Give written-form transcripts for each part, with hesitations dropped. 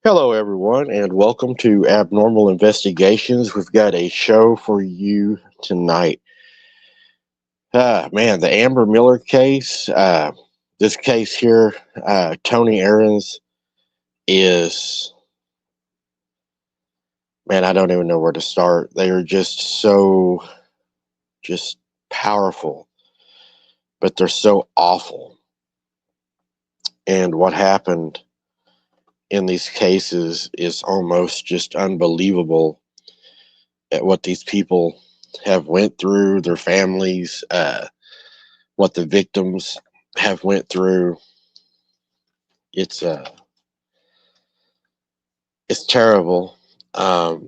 Hello, everyone, and welcome to Abnormal Investigations. We've got a show for you tonight. Man, the Amber Miller case. This case here, Tony Ahrens, is, man, I don't even know where to start. They are just powerful, but they're so awful. And what happened in these cases is almost just unbelievable at what these people have went through, their families, what the victims have went through. It's terrible. I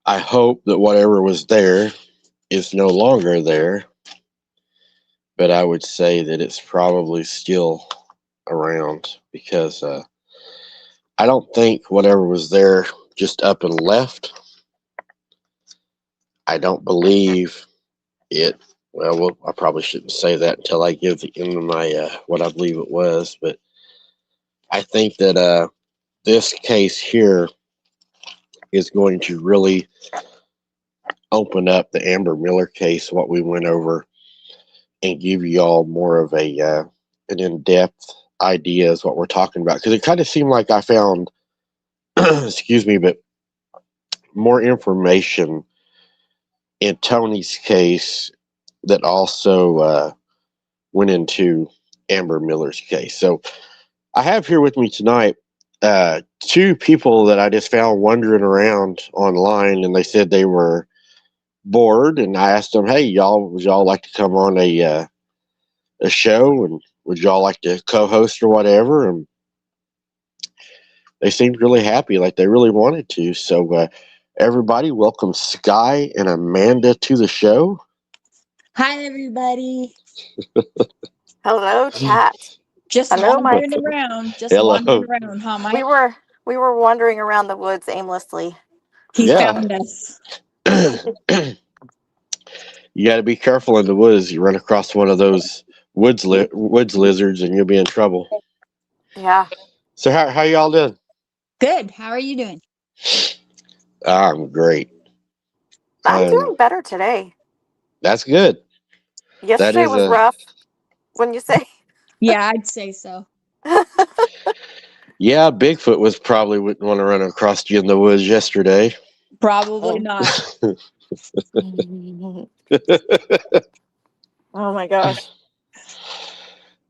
hope that whatever was there is no longer there, but I would say that it's probably still around because I don't think whatever was there just up and left. I don't believe it. Well, I probably shouldn't say that until I give the end of my what I believe it was, but I think that this case here is going to really open up the Amber Miller case, what we went over, and give you all more of a an in-depth idea as what we're talking about. Because it kind of seemed like I found, excuse me, but more information in Tony's case that also went into Amber Miller's case. So I have here with me tonight two people that I just found wandering around online, and they said they were bored, and I asked them, "Hey, would y'all like to come on a show, and would y'all like to co-host or whatever?" And they seemed really happy, like they really wanted to. So everybody, welcome Sky and Amanda to the show. Hi, everybody. Hello, chat. Just Hello, wandering around. Hello. Wandering around, huh, Mike? We were wandering around the woods aimlessly. He Yeah. found us. You got to be careful in the woods. You run across one of those woods lizards, and you'll be in trouble. Yeah. So how y'all doing? Good. How are you doing? I'm great. I'm doing better today. That's good. Yesterday was rough, wouldn't you say? Yeah, I'd say so. Yeah, Bigfoot was probably wouldn't want to run across you in the woods yesterday. Probably not. Oh my gosh.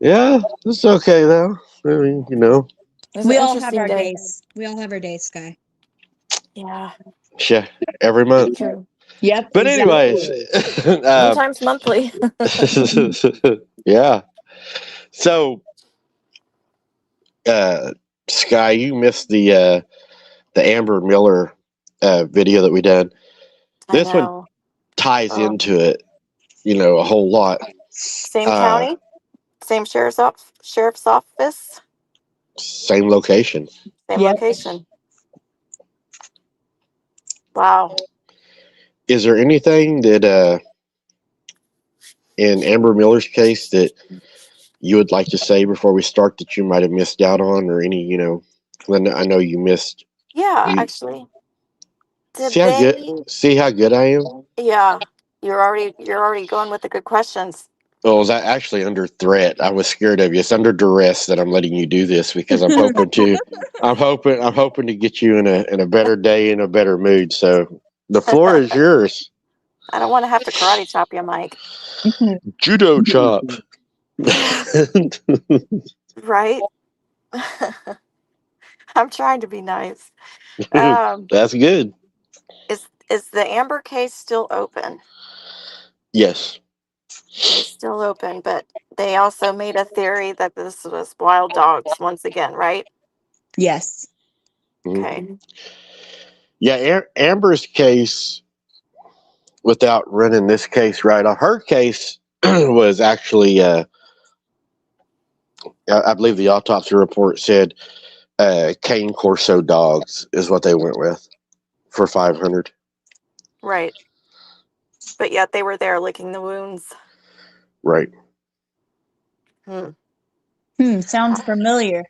Yeah, it's okay though. I mean, you know. We all have our days. We all have our days, Sky. Yeah. Yeah, every month. True. Yep. But anyways, sometimes monthly. yeah. So, Sky, you missed the Amber Miller video that we did. This one ties into it, a whole lot. Same county, same sheriff's office, same location. Same location. Wow. Is there anything that in Amber Miller's case that you would like to say before we start that you might have missed out on, or any, I know you missed. Yeah, actually. See how good I am? Yeah. You're already going with the good questions. Well, is that actually under threat? I was scared of you. It's under duress that I'm letting you do this because I'm hoping to. I'm hoping to get you in a better day, in a better mood. So the floor is yours. I don't want to have to karate chop you, Mike. Judo chop. Right? I'm trying to be nice. That's good. Is the Amber case still open? Yes. It's still open, but they also made a theory that this was wild dogs once again, right? Yes. Okay. Yeah, Amber's case, without running this case right off, her case was actually, I believe the autopsy report said Cane Corso dogs is what they went with for 500. Right. But yet they were there licking the wounds. Right. Sounds familiar.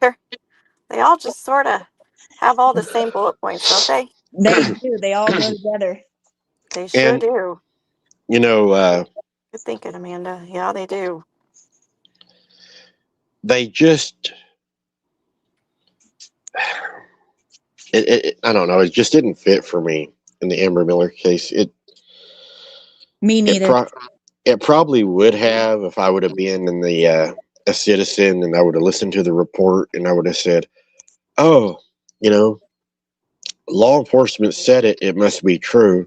They all just sort of have all the same bullet points, don't they? They do. They all go together. They sure And, do. you know, Good thinking, Amanda. Yeah, they do. they just, I don't know, it just didn't fit for me in the Amber Miller case. Me neither. It probably would have if I would have been in the a citizen and I would have listened to the report and I would have said, "Oh, you know, law enforcement said it. It must be true."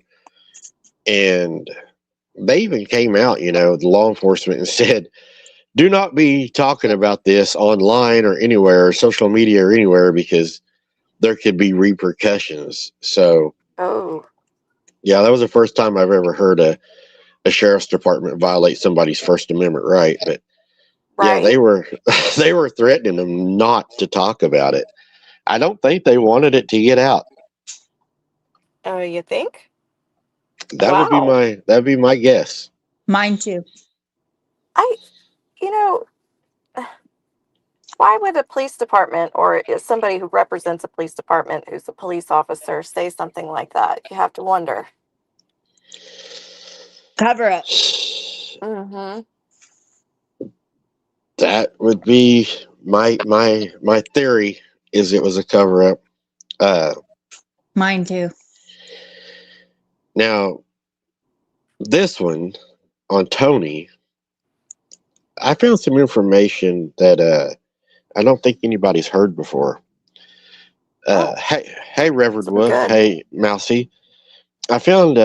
And they even came out, you know, the law enforcement and said, "Do not be talking about this online or anywhere, social media or anywhere, because there could be repercussions." So, Oh, yeah, that was the first time I've ever heard a sheriff's department violate somebody's First Amendment right. But yeah, right. they were they were threatening them not to talk about it. I don't think they wanted it to get out. Oh, you think? That'd be my guess. Mine too. You know, why would a police department or somebody who represents a police department who's a police officer say something like that? You have to wonder. Cover up. Mm-hmm. That would be my theory. Is it was a cover up. Mine too. Now, this one on Tony, I found some information that I don't think anybody's heard before. Hey, Reverend So Wolf. good. Hey, Mousy. I found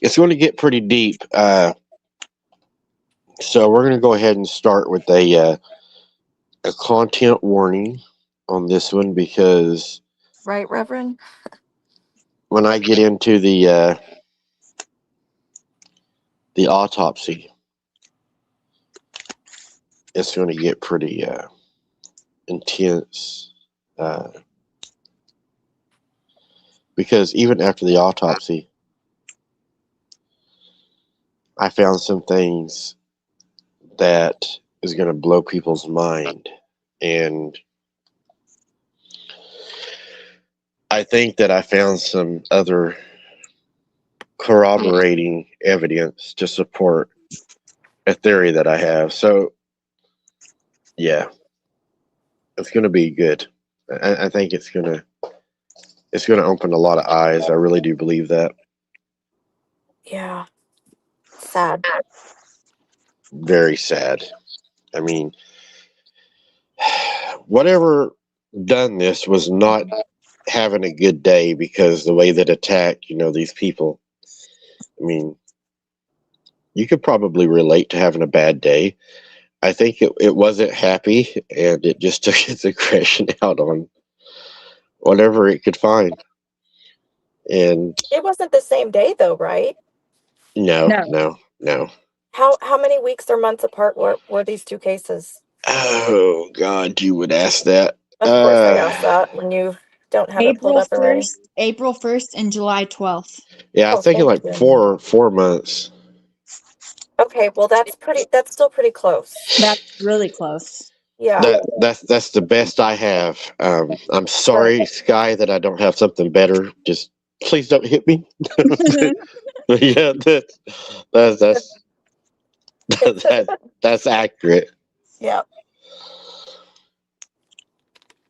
it's going to get pretty deep. So we're going to go ahead and start with a content warning on this one, because Right, Reverend? when I get into the autopsy, it's going to get pretty intense. Because even after the autopsy, I found some things that is going to blow people's mind. And I think that I found some other corroborating evidence to support a theory that I have. So, yeah, it's going to be good. I think it's going to open a lot of eyes. I really do believe that. Yeah. Sad. Very sad. I mean, whatever done this was not having a good day, because the way that attacked, you know, these people. I mean, you could probably relate to having a bad day. I think it wasn't happy, and it just took its aggression out on whatever it could find. And It wasn't the same day, though, right? no. How many weeks or months apart were these two cases? Oh God, you would ask that. Of course, I asked that when you don't have it pulled April up already. 1st and July 12th. Yeah, I Oh, think thank like you. 4 months. Okay, well, that's still pretty close. That's really close. Yeah. That's the best I have. I'm sorry, Sky, that I don't have something better. Just please don't hit me. But yeah, that's accurate. Yeah.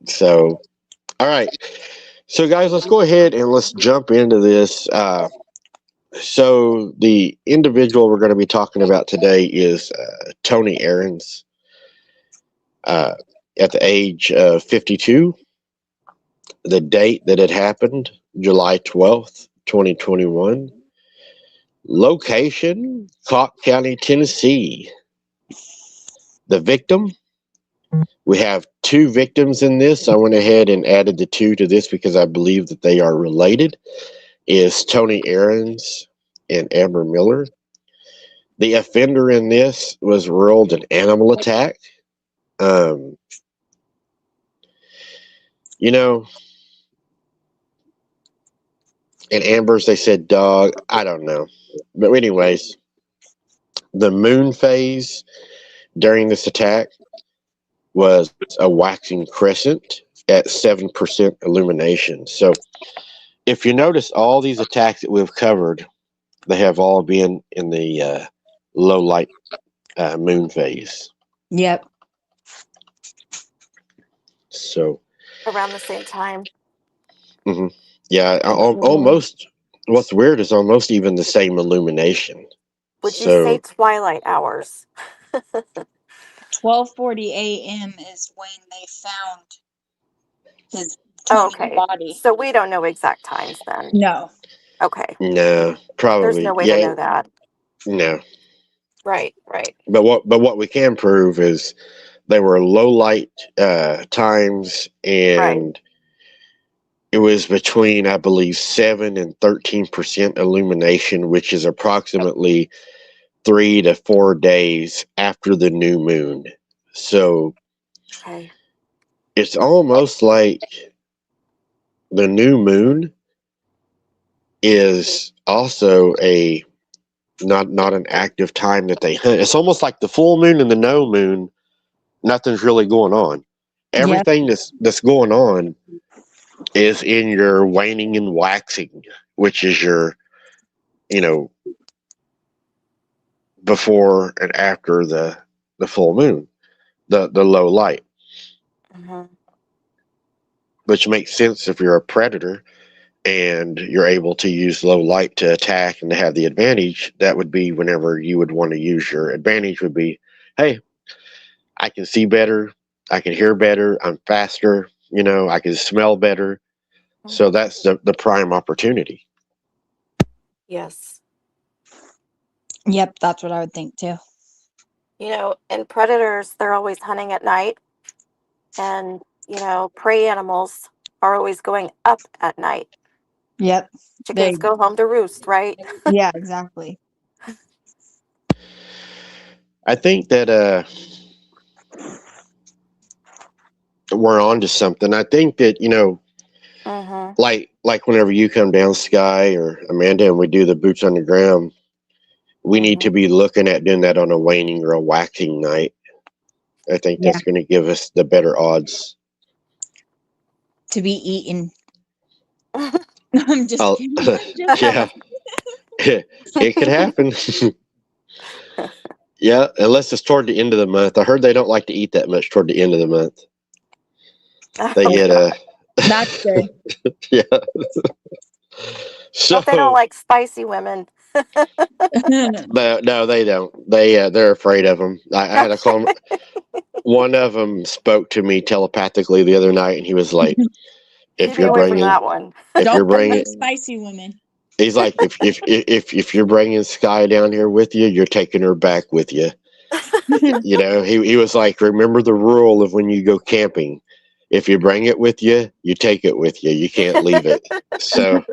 So, all right. So, guys, let's go ahead and let's jump into this. So, the individual we're going to be talking about today is Tony Ahrens. At the age of 52, the date that it happened, July 12th, 2021. Location, Cocke County, Tennessee. The victim, we have 2 victims in this. I went ahead and added the 2 to this because I believe that they are related, is Tony Arens and Amber Miller. The offender in this was ruled an animal attack. You know, in Amber's, they said dog. I don't know. But anyways, the moon phase during this attack was a waxing crescent at 7% illumination. So if you notice, all these attacks that we've covered, they have all been in the low light moon phase. Yep. So Around the same time. mhm. Yeah, Absolutely. almost. What's weird is almost even the same illumination. Would you So say twilight hours? 12:40 a.m. is when they found his Oh, Tony's okay. body. So we don't know exact times then. No. Okay. no, There's probably no way to know that. No. Right, right. But what we can prove is they were low light times, and it was between, I believe, 7 and 13% illumination, which is approximately 3 to 4 days after the new moon. So Okay. it's almost like the new moon is also a not an active time that they hunt. It's almost like the full moon and the no moon. Nothing's really going on. Everything that's going on is in your waning and waxing, which is your, before and after the full moon, the low light, which makes sense if you're a predator and you're able to use low light to attack and to have the advantage. That would be whenever you would want to use your advantage would be, hey, I can see better, I can hear better, I'm faster, I can smell better. So that's the prime opportunity. Yes. Yep, that's what I would think too. And predators, they're always hunting at night. And, prey animals are always going up at night. Yep. Chickens go home to roost, right? Yeah, exactly. I think that we're on to something. I think that, like whenever you come down, Sky or Amanda, and we do the boots on the ground, we need to be looking at doing that on a waning or a waxing night. I think that's going to give us the better odds to be eaten. I'm just kidding. Yeah. It could happen. Yeah, unless it's toward the end of the month. I heard they don't like to eat that much toward the end of the month. They get That's good. Yeah. So they don't like spicy women. No, they don't. They're afraid of them. I had a call. One of them spoke to me telepathically the other night, and he was like, "If you're bringing that one, if you're bringing spicy women." He's like, if you're bringing Sky down here with you, you're taking her back with you. He was like, remember the rule of when you go camping. If you bring it with you, you take it with you. You can't leave it. So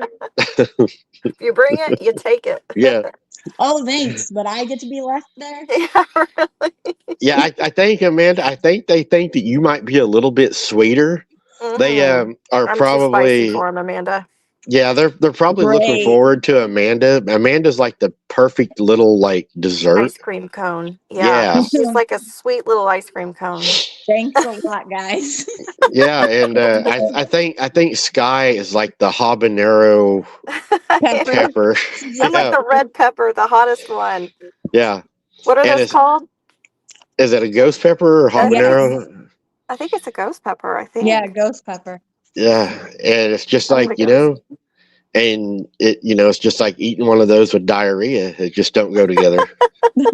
if you bring it, you take it. Yeah. Oh, thanks, but I get to be left there. Yeah, really. Yeah, I think, Amanda, they think that you might be a little bit sweeter. They are I'm probably too spicy for him, Amanda. Yeah, they're probably looking forward to Amanda. Amanda's like the perfect little dessert. Ice cream cone. Yeah. She's like a sweet little ice cream cone. Thanks a lot, guys. Yeah, and I think Sky is like the habanero pepper. I'm like the red pepper, the hottest one. Yeah. What are those called? Is it a ghost pepper or habanero? I think it's a ghost pepper, I think. Yeah, ghost pepper. Yeah, and it's just like, and it's just like eating one of those with diarrhea. It just don't go together.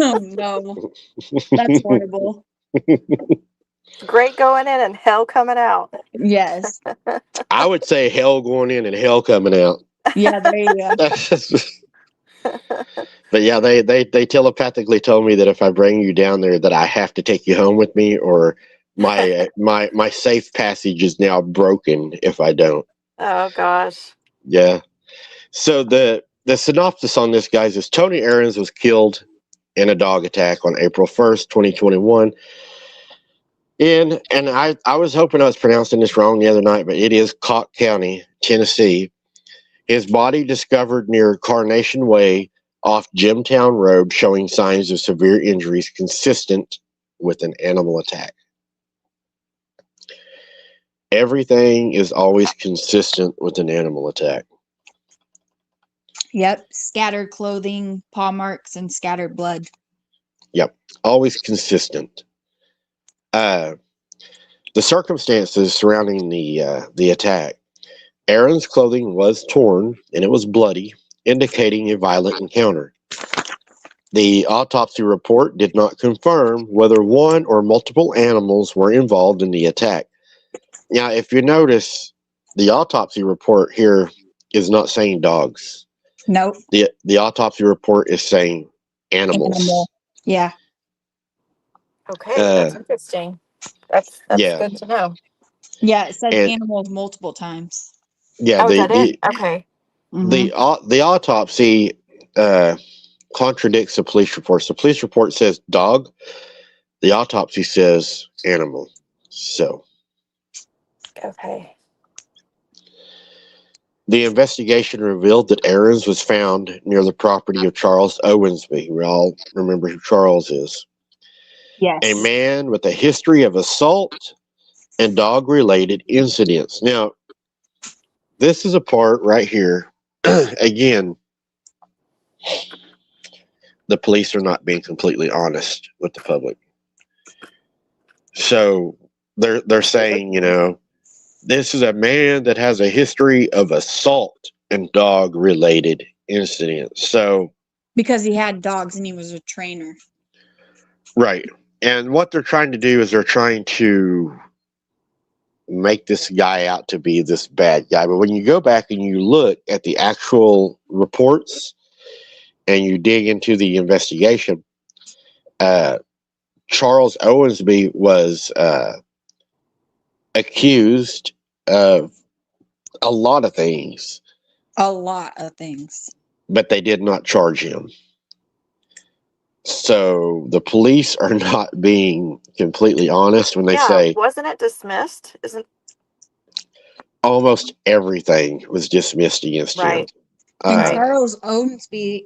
Oh, no. That's horrible. Great going in and hell coming out. Yes. I would say hell going in and hell coming out. Yeah, there you go. But yeah, they telepathically told me that if I bring you down there, that I have to take you home with me, or my safe passage is now broken if I don't. Oh gosh. Yeah. So the synopsis on this, guys, is Tony Arens was killed in a dog attack on April 1st, 2021. And I was hoping I was pronouncing this wrong the other night, but it is Cocke County, Tennessee. His body discovered near Carnation Way off Jimtown Road, showing signs of severe injuries consistent with an animal attack. Everything is always consistent with an animal attack. Yep. Scattered clothing, paw marks, and scattered blood. Yep, always consistent. The circumstances surrounding the attack. Ahrens' clothing was torn and it was bloody, indicating a violent encounter. The autopsy report did not confirm whether one or multiple animals were involved in the attack. Now, if you notice, the autopsy report here is not saying dogs. Nope. The autopsy report is saying animals. Animal. Yeah. Okay, that's interesting. That's yeah. good to know. Yeah, it says And- animals multiple times. Yeah, Oh, is that it? Okay. the autopsy contradicts the police report. The police report says dog. The autopsy says animal. So, Okay. the investigation revealed that Ahrens was found near the property of Charles Owensby. We all remember who Charles is. Yes. A man with a history of assault and dog-related incidents. Now, this is a part right here. Again, the police are not being completely honest with the public. So they're saying, you know, this is a man that has a history of assault and dog-related incidents. So Because he had dogs and he was a trainer. right. And what they're trying to do is they're trying to make this guy out to be this bad guy. But when you go back and you look at the actual reports and you dig into the investigation, Charles Owensby was accused of a lot of things. A lot of things. But they did not charge him. So the police are not being completely honest when they say wasn't it dismissed? Isn't almost everything was dismissed against him. right? And Right. Charles Owensby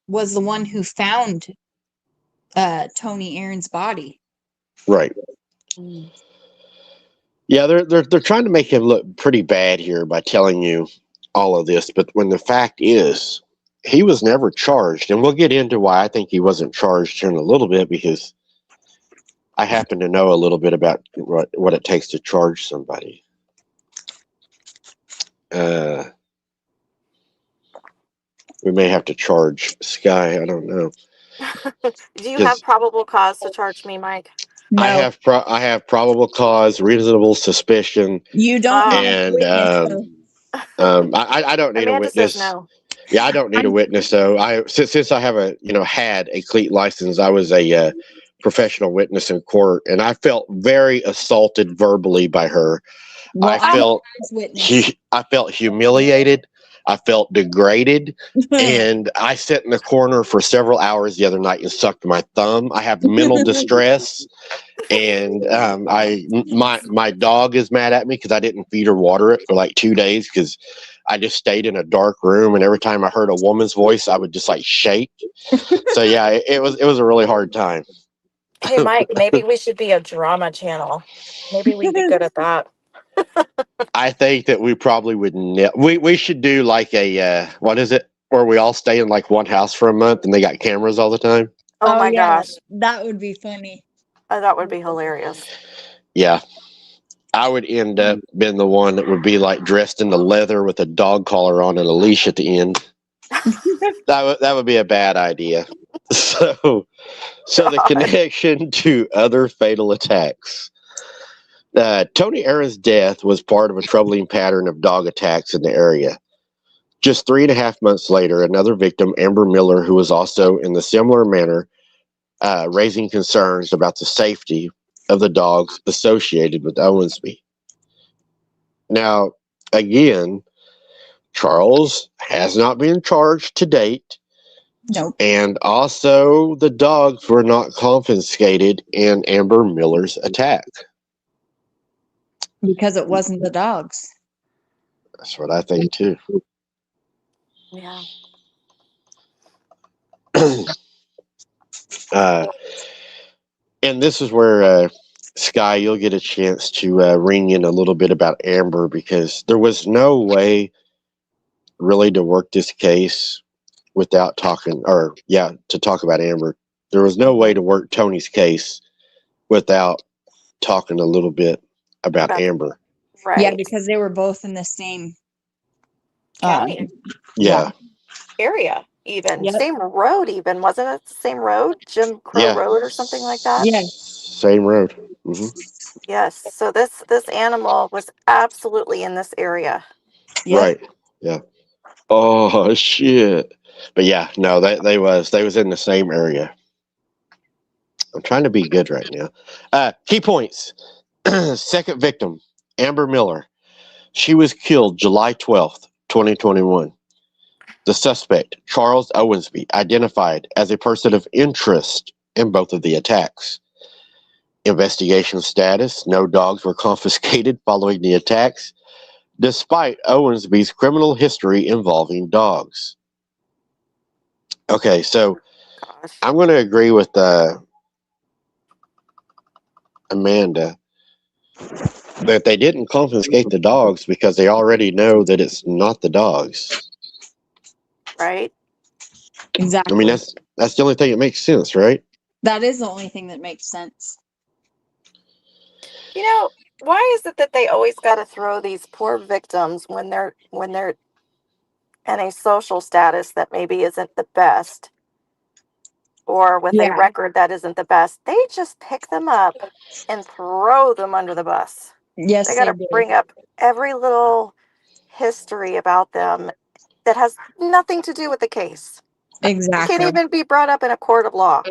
was the one who found Tony Ahrens' body. Right. Yeah, they're trying to make him look pretty bad here by telling you all of this, but when the fact is he was never charged, and we'll get into why I think he wasn't charged here in a little bit, because I happen to know a little bit about what it takes to charge somebody. We may have to charge Sky. I don't know. Do you have probable cause to charge me, Mike? No, I have probable cause, reasonable suspicion. you don't. And I don't need Amanda a witness. says no. Yeah, I don't need a witness though. Since I have had a cleat license, I was a professional witness in court, and I felt very assaulted verbally by her. Well, I felt humiliated. I felt degraded, and I sat in the corner for several hours the other night and sucked my thumb. I have mental distress, and my dog is mad at me because I didn't feed or water it for like 2 days because I just stayed in a dark room, and every time I heard a woman's voice, I would just like shake. So yeah, it was a really hard time. Hey, Mike, maybe we should be a drama channel. Maybe we'd be good at that. I think that we probably would. We should do like a what is it? Where we all stay in like one house for a month and they got cameras all the time. Oh my gosh, that would be funny. That would be hilarious. Yeah, I would end up being the one that would be like dressed in the leather with a dog collar on and a leash at the end. That would be a bad idea. So the connection to other fatal attacks. Tony Arens' death was part of a troubling pattern of dog attacks in the area. Just 3.5 months later, another victim, Amber Miller, who was also in the similar manner, raising concerns about the safety of the dogs associated with Owensby. Now, again, Charles has not been charged to date. Nope. And also, the dogs were not confiscated in Amber Miller's attack. Because it wasn't the dogs. That's what I think too. Yeah. And this is where Sky, you'll get a chance to ring in a little bit about Amber, because there was no way really to work this case without talking, to talk about Amber. There was no way to work Tony's case without talking a little bit about Amber. Right. Yeah, because they were both in the same County. Yeah. Area, even. Yep. Same road, even. Wasn't it the same road? Jim Crow Yeah. Road or something like that? Yeah. Same road. Hmm. Yes. So this animal was absolutely in this area. Yep. Right. Yeah. Oh shit. But yeah, no, they was in the same area. I'm trying to be good right now. Key points. Second victim, Amber Miller. She was killed July 12th, 2021. The suspect, Charles Owensby, identified as a person of interest in both of the attacks. Investigation status: no dogs were confiscated following the attacks, despite Owensby's criminal history involving dogs. Okay, so Gosh. I'm going to agree with Amanda that they didn't confiscate the dogs because they already know that it's not the dogs. Right? Exactly. I mean, that's the only thing that makes sense, right? That is the only thing that makes sense. You know, why is it that they always got to throw these poor victims when they're in a social status that maybe isn't the best, or with a Yeah. record that isn't the best? They just pick them up and throw them under the bus. Yes, They got to do. bring up every little history about them that has nothing to do with the case. Exactly. Can't even be brought up in a court of law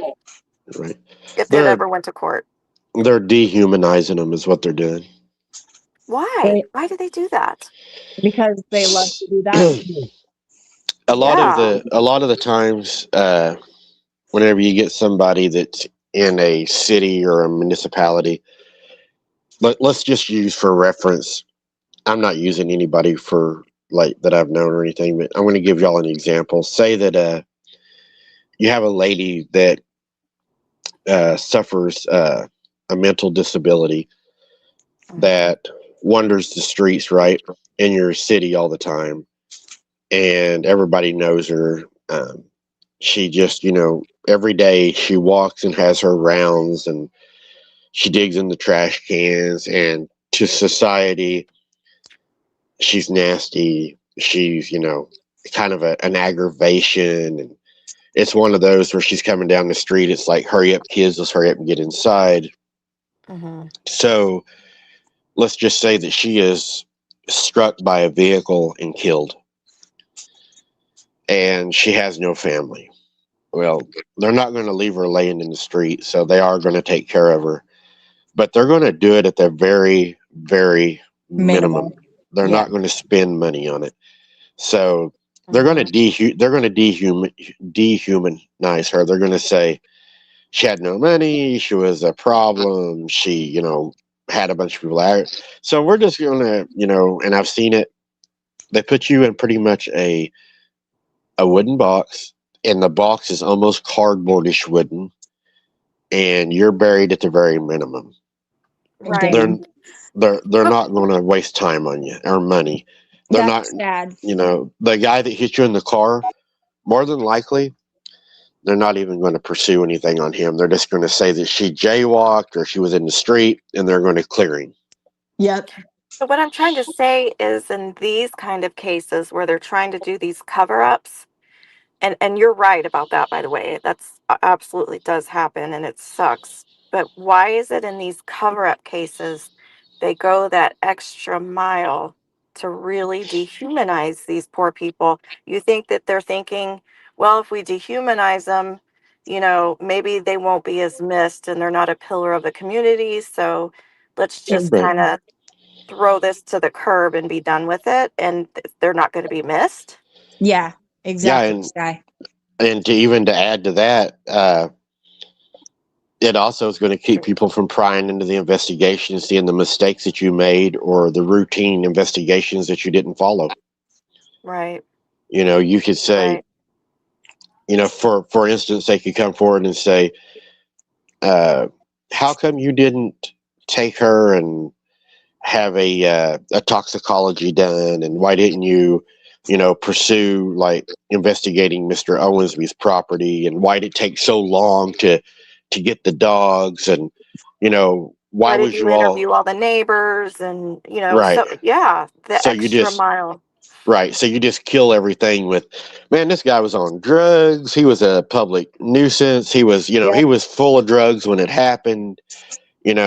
Right. if it They're ever went to court. they're dehumanizing them is what they're doing. Why? Why do they do that? Because they love to do that. A lot of the times, whenever you get somebody that's in a city or a municipality, let's just use for reference. I'm not using anybody for like that I've known or anything, but I'm going to give y'all an example. Say that you have a lady that suffers a mental disability that wanders the streets, right, in your city all the time, and everybody knows her. She just, every day she walks and has her rounds, and she digs in the trash cans, and to society, she's nasty. She's, kind of an aggravation. And it's one of those where she's coming down the street. It's like, hurry up, kids, let's hurry up and get inside. So let's just say that she is struck by a vehicle and killed, and she has no family. Well, they're not going to leave her laying in the street, so they are going to take care of her. But they're going to do it at the very, very minimum. They're not going to spend money on it. So they're going to dehumanize her. They're going to say she had no money, she was a problem, she, had a bunch of people out. So we're just going to, and I've seen it. They put you in pretty much a wooden box, and the box is almost cardboardish wooden, and you're buried at the very minimum. Right. They're not going to waste time on you or money. They're That's not, sad. The guy that hit you in the car, more than likely, they're not even going to pursue anything on him. They're just going to say that she jaywalked or she was in the street, and they're going to clear him. Yep. So what I'm trying to say is, in these kind of cases where they're trying to do these cover-ups, and you're right about that, by the way, that's absolutely does happen, and it sucks. But why is it in these cover-up cases they go that extra mile to really dehumanize these poor people? You think that they're thinking, well, if we dehumanize them, maybe they won't be as missed and they're not a pillar of the community, so let's just Right. kind of throw this to the curb and be done with it, and they're not going to be missed. Yeah, exactly. Yeah, Sky. and to add to that, it also is going to keep people from prying into the investigation, seeing the mistakes that you made or the routine investigations that you didn't follow. Right. You could say, for instance, they could come forward and say, how come you didn't take her and have a toxicology done, and why didn't you, pursue like investigating Mr. Owensby's property, and why did it take so long to get the dogs, and why Why did was you you all interview all the neighbors? And, right? so yeah, the So you extra just mile. right, so you just kill everything with, man, this guy was on drugs. He was a public nuisance. He was, Yep. he was full of drugs when it happened. And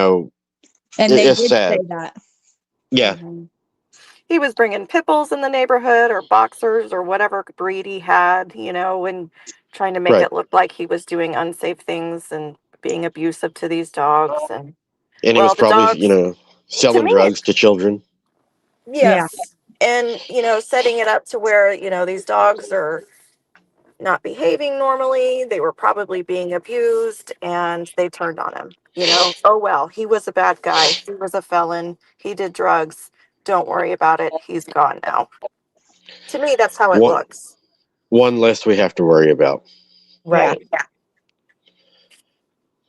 they It's did say sad. that. Yeah, Mhm. He was bringing pit bulls in the neighborhood, or boxers, or whatever breed he had, and trying to make right. it look like he was doing unsafe things and being abusive to these dogs. And, And he was well, the probably, dogs, to selling me, drugs to children. Yeah. yes. And, setting it up to where, these dogs are not behaving normally. They were probably being abused, and they turned on him. Oh, well, he was a bad guy. He was a felon. He did drugs. Don't worry about it. He's gone now. To me, that's how it One, looks. one less we have to worry about. Yeah. Right.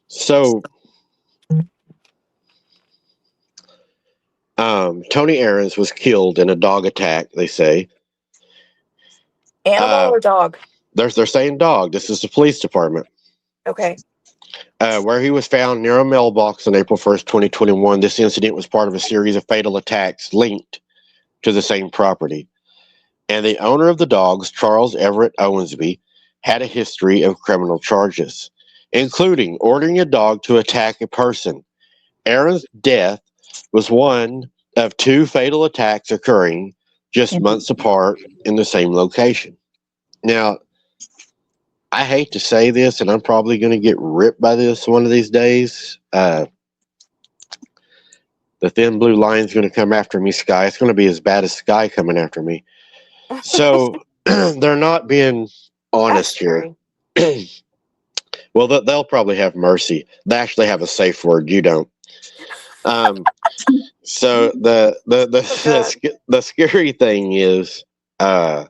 So, Tony Ahrens was killed in a dog attack, they say. Animal or dog? They're saying dog. This is the police department. Okay. Where he was found near a mailbox on April 1st, 2021. This incident was part of a series of fatal attacks linked to the same property. And the owner of the dogs, Charles Everett Owensby, had a history of criminal charges, including ordering a dog to attack a person. Aaron's death was one of two fatal attacks occurring just months apart in the same location. Now, I hate to say this, and I'm probably going to get ripped by this one of these days. The thin blue line's going to come after me, Sky. It's going to be as bad as Sky coming after me. So they're not being honest here. Well, they'll probably have mercy. They actually have a safe word. You don't. So the scary thing is, they're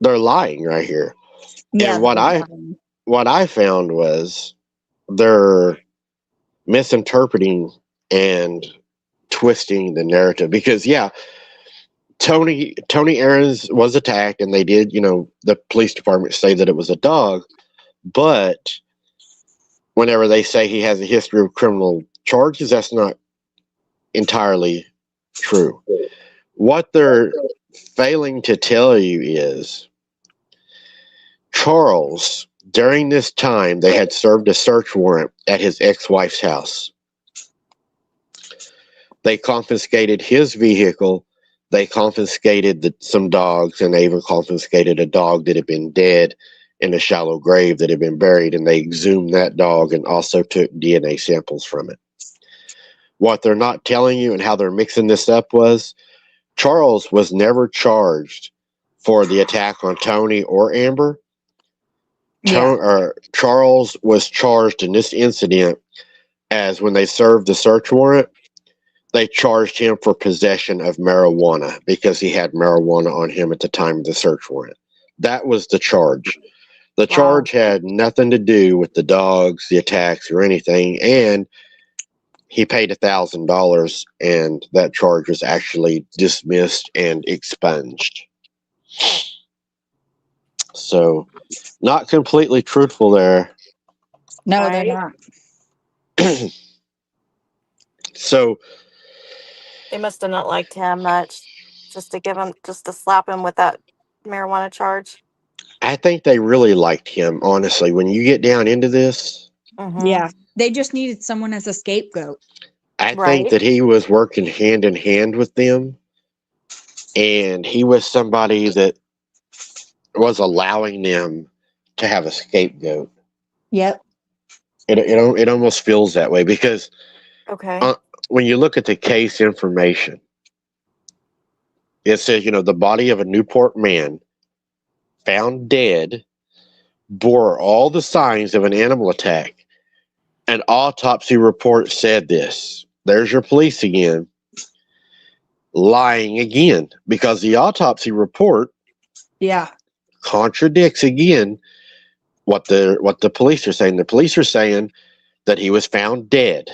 lying right here. Yeah. And what I found was they're misinterpreting and twisting the narrative, because Tony Ahrens was attacked, and they did, the police department say that it was a dog, but whenever they say he has a history of criminal charges, that's not entirely true. What they're failing to tell you is Charles, during this time, they had served a search warrant at his ex-wife's house. They confiscated his vehicle. They confiscated some dogs, and they even confiscated a dog that had been dead in a shallow grave that had been buried, and they exhumed that dog and also took DNA samples from it. What they're not telling you and how they're mixing this up was Charles was never charged for the attack on Tony or Amber. Charles was charged in this incident as, when they served the search warrant, they charged him for possession of marijuana because he had marijuana on him at the time of the search warrant. That was the charge. The charge had nothing to do with the dogs, the attacks, or anything, and he paid $1,000, and that charge was actually dismissed and expunged. So, not completely truthful there. No, they're not. So, they must have not liked him much, just to slap him with that marijuana charge. I think they really liked him, honestly. When you get down into this, Yeah, they just needed someone as a scapegoat. I think that he was working hand in hand with them, and he was somebody that was allowing them to have a scapegoat. Yep. It almost feels that way, because Okay. When you look at the case information, it says, the body of a Newport man found dead bore all the signs of an animal attack. An autopsy report said this. There's your police again, lying again, because the autopsy report contradicts again what the police are saying. The police are saying that he was found dead.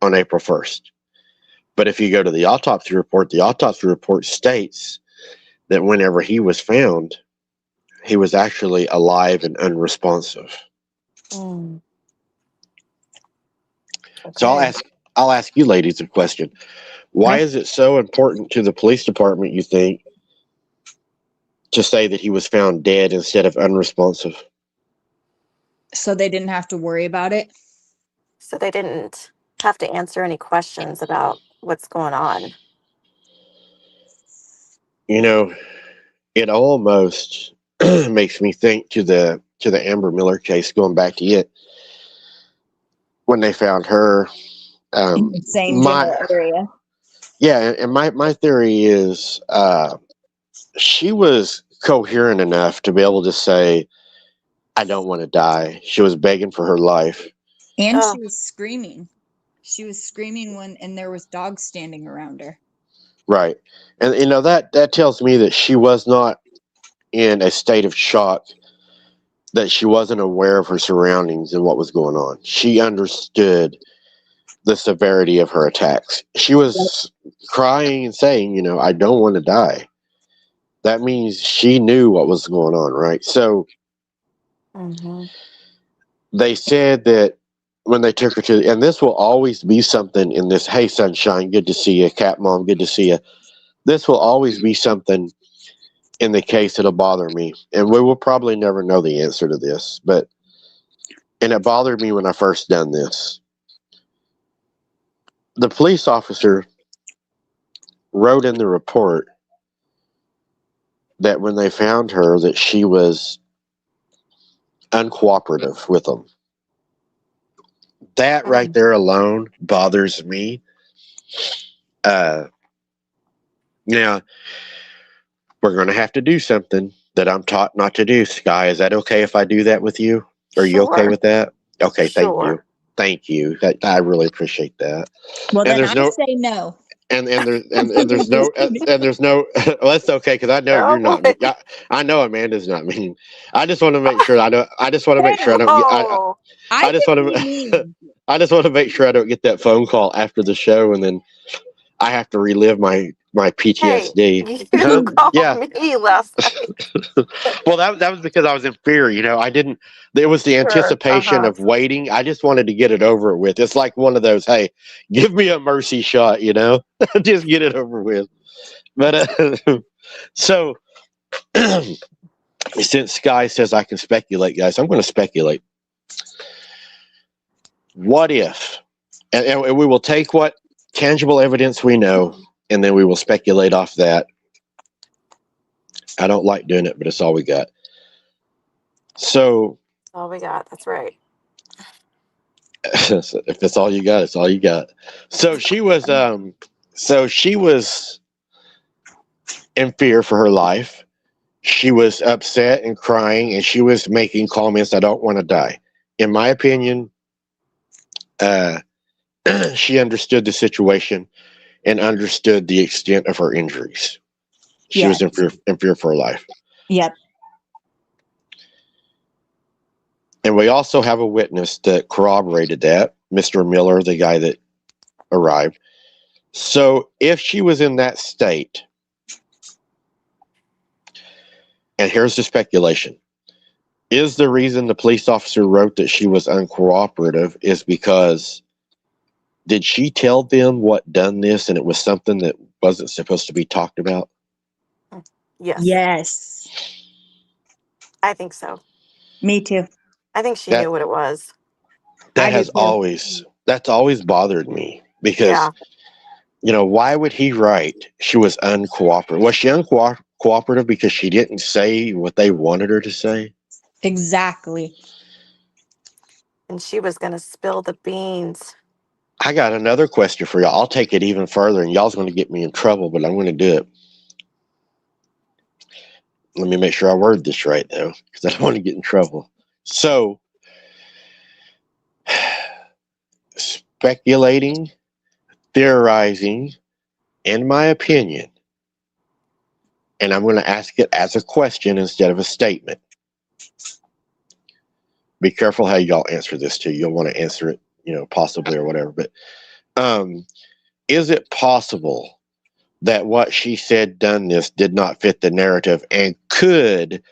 on April 1st. But if you go to the autopsy report states that whenever he was found, he was actually alive and unresponsive. Mm. So Okay. I'll ask you ladies a question. Why Okay. is it so important to the police department, you think, to say that he was found dead instead of unresponsive? So they didn't have to worry about it. So they didn't have to answer any questions about what's going on. You know, it almost makes me think to the Amber Miller case, going back to it, when they found her. In the same My general area. Yeah, and my theory is she was coherent enough to be able to say, "I don't want to die." She was begging for her life. And Oh, she was screaming. She was screaming and there was dogs standing around her. Right. And that tells me that she was not in a state of shock, that she wasn't aware of her surroundings and what was going on. She understood the severity of her attacks. She was crying and saying, "I don't want to die." That means she knew what was going on, right? So mm-hmm. they said that when they took her to, and this will always be something in this, "Hey, Sunshine, good to see you. Cat Mom, good to see you." This will always be something in the case that'll bother me. And we will probably never know the answer to this, and it bothered me when I first done this. The police officer wrote in the report that when they found her, that she was uncooperative with them. That right there alone bothers me. Now, we're going to have to do something that I'm taught not to do. Sky, is that okay if I do that with you? Are you okay Sure. with that? Okay, thank you. Sure. Thank you. I really appreciate that. Well, And then there's I no say no. and there's no and there's no well, that's okay, because I know you're Oh, not mean. I know Amanda's not mean. I just want to make sure I just want to make sure I don't get oh, I I just can want be to mean. I just want to make sure I don't get that phone call after the show and then I have to relive my hey, PTSD. you called Yeah. me last night. Well, that was because I was in fear. I didn't. It was the Sure. anticipation of waiting. I just wanted to get it over with. It's like one of those, "Hey, give me a mercy shot," just get it over with. But so, since Sky says I can speculate, guys, I'm going to speculate. What if, and we will take what tangible evidence we know, and then we will speculate off that. I don't like doing it, but it's all we got. So, All we got. That's right. if that's all you got, it's all you got. So she was in fear for her life. She was upset and crying, and she was making comments, "I don't want to die." In my opinion, she understood the situation and understood the extent of her injuries. She was in fear for her life. Yep. And we also have a witness that corroborated that, Mr. Miller, the guy that arrived. So if she was in that state, and here's the speculation, is the reason the police officer wrote that she was uncooperative is because, did she tell them what done this and it was something that wasn't supposed to be talked about? Yes. Yes. I think so. Me too. I think she knew what it was. That's always bothered me, because why would he write she was uncooperative? Was she uncooperative because she didn't say what they wanted her to say? Exactly. And she was going to spill the beans. I got another question for y'all. I'll take it even further, and y'all's going to get me in trouble, but I'm going to do it. Let me make sure I word this right, though, because I don't want to get in trouble. So, speculating, theorizing, in my opinion, and I'm going to ask it as a question instead of a statement. Be careful how y'all answer this too. You'll want to answer it, possibly or whatever. But Is it possible that what she said done this did not fit the narrative, and could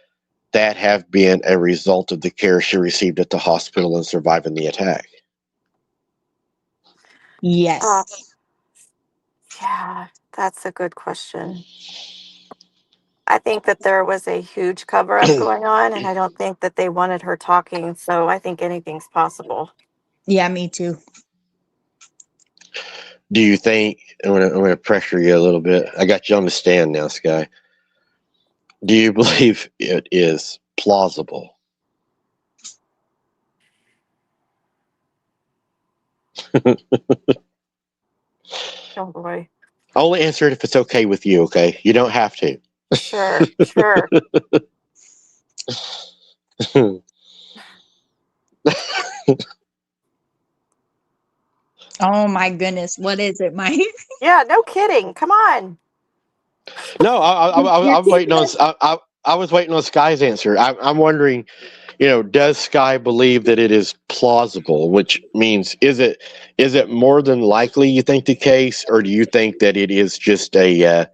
that have been a result of the care she received at the hospital and surviving the attack? Yes. Yeah, that's a good question. I think that there was a huge cover up going on, and I don't think that they wanted her talking. So I think anything's possible. Yeah, me too. Do you think, I'm gonna pressure you a little bit. I got you on the stand now, Sky. Do you believe it is plausible? Oh boy. Only answer it if it's okay with you, okay? You don't have to. Sure, sure. Oh my goodness. What is it, Mike? Yeah, no kidding. Come on. No, I'm waiting on. I was waiting on Sky's answer. I'm wondering, does Sky believe that it is plausible? Which means, is it more than likely you think the case, or do you think that it is just a?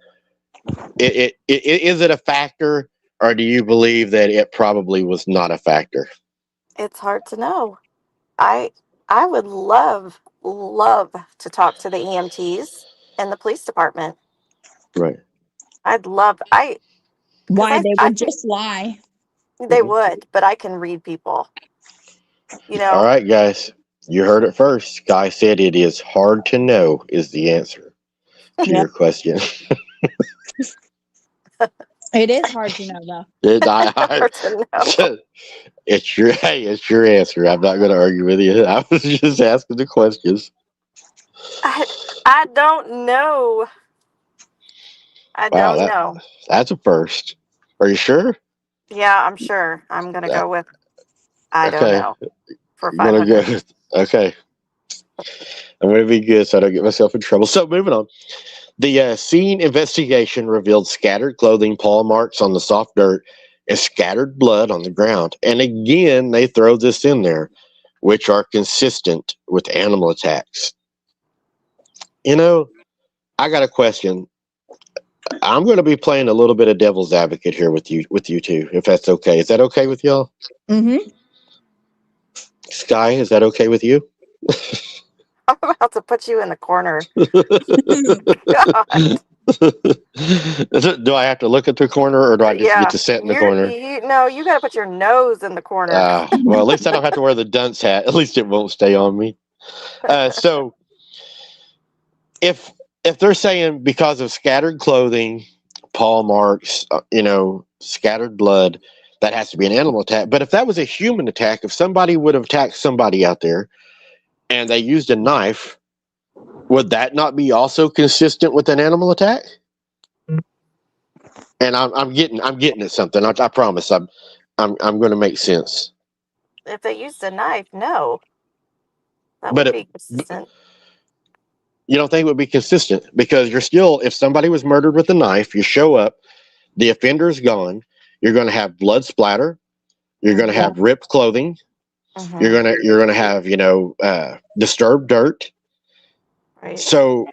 Is it a factor, or do you believe that it probably was not a factor? It's hard to know. I would love to talk to the EMTs and the police department. Right. I'd love Why they I would think just lie. they would, but I can read people. All right, guys. You heard it first. Sky said it is hard to know is the answer to Yep. your question. It is hard to know, though. Hard to know. It's your answer. I'm not going to argue with you. I was just asking the questions. I don't know. I Wow, don't know. that's a first. Are you sure? Yeah, I'm sure. I'm gonna go with I don't Okay. know for I'm gonna 500. go. Okay. I'm going to be good so I don't get myself in trouble. So moving on. The scene investigation revealed scattered clothing, paw marks on the soft dirt, and scattered blood on the ground. And again, they throw this in there, which are consistent with animal attacks. I got a question. I'm going to be playing a little bit of devil's advocate here with you two, if that's okay. Is that okay with y'all? Mm-hmm. Sky, is that okay with you? I'm about to put you in the corner. God. Do I have to look at the corner, or do I just get to sit in the corner? You got to put your nose in the corner. Well, at least I don't have to wear the dunce hat. At least it won't stay on me. So if they're saying because of scattered clothing, paw marks, scattered blood, that has to be an animal attack. But if that was a human attack, if somebody would have attacked somebody out there and they used a knife, would that not be also consistent with an animal attack? And I'm getting at something. I promise. I'm going to make sense. If they used a knife, no, that would be consistent. You don't think it would be consistent because you're still, if somebody was murdered with a knife, you show up, the offender's gone, you're going to have blood splatter, you're going to have ripped clothing, you're going to have disturbed dirt. Right. So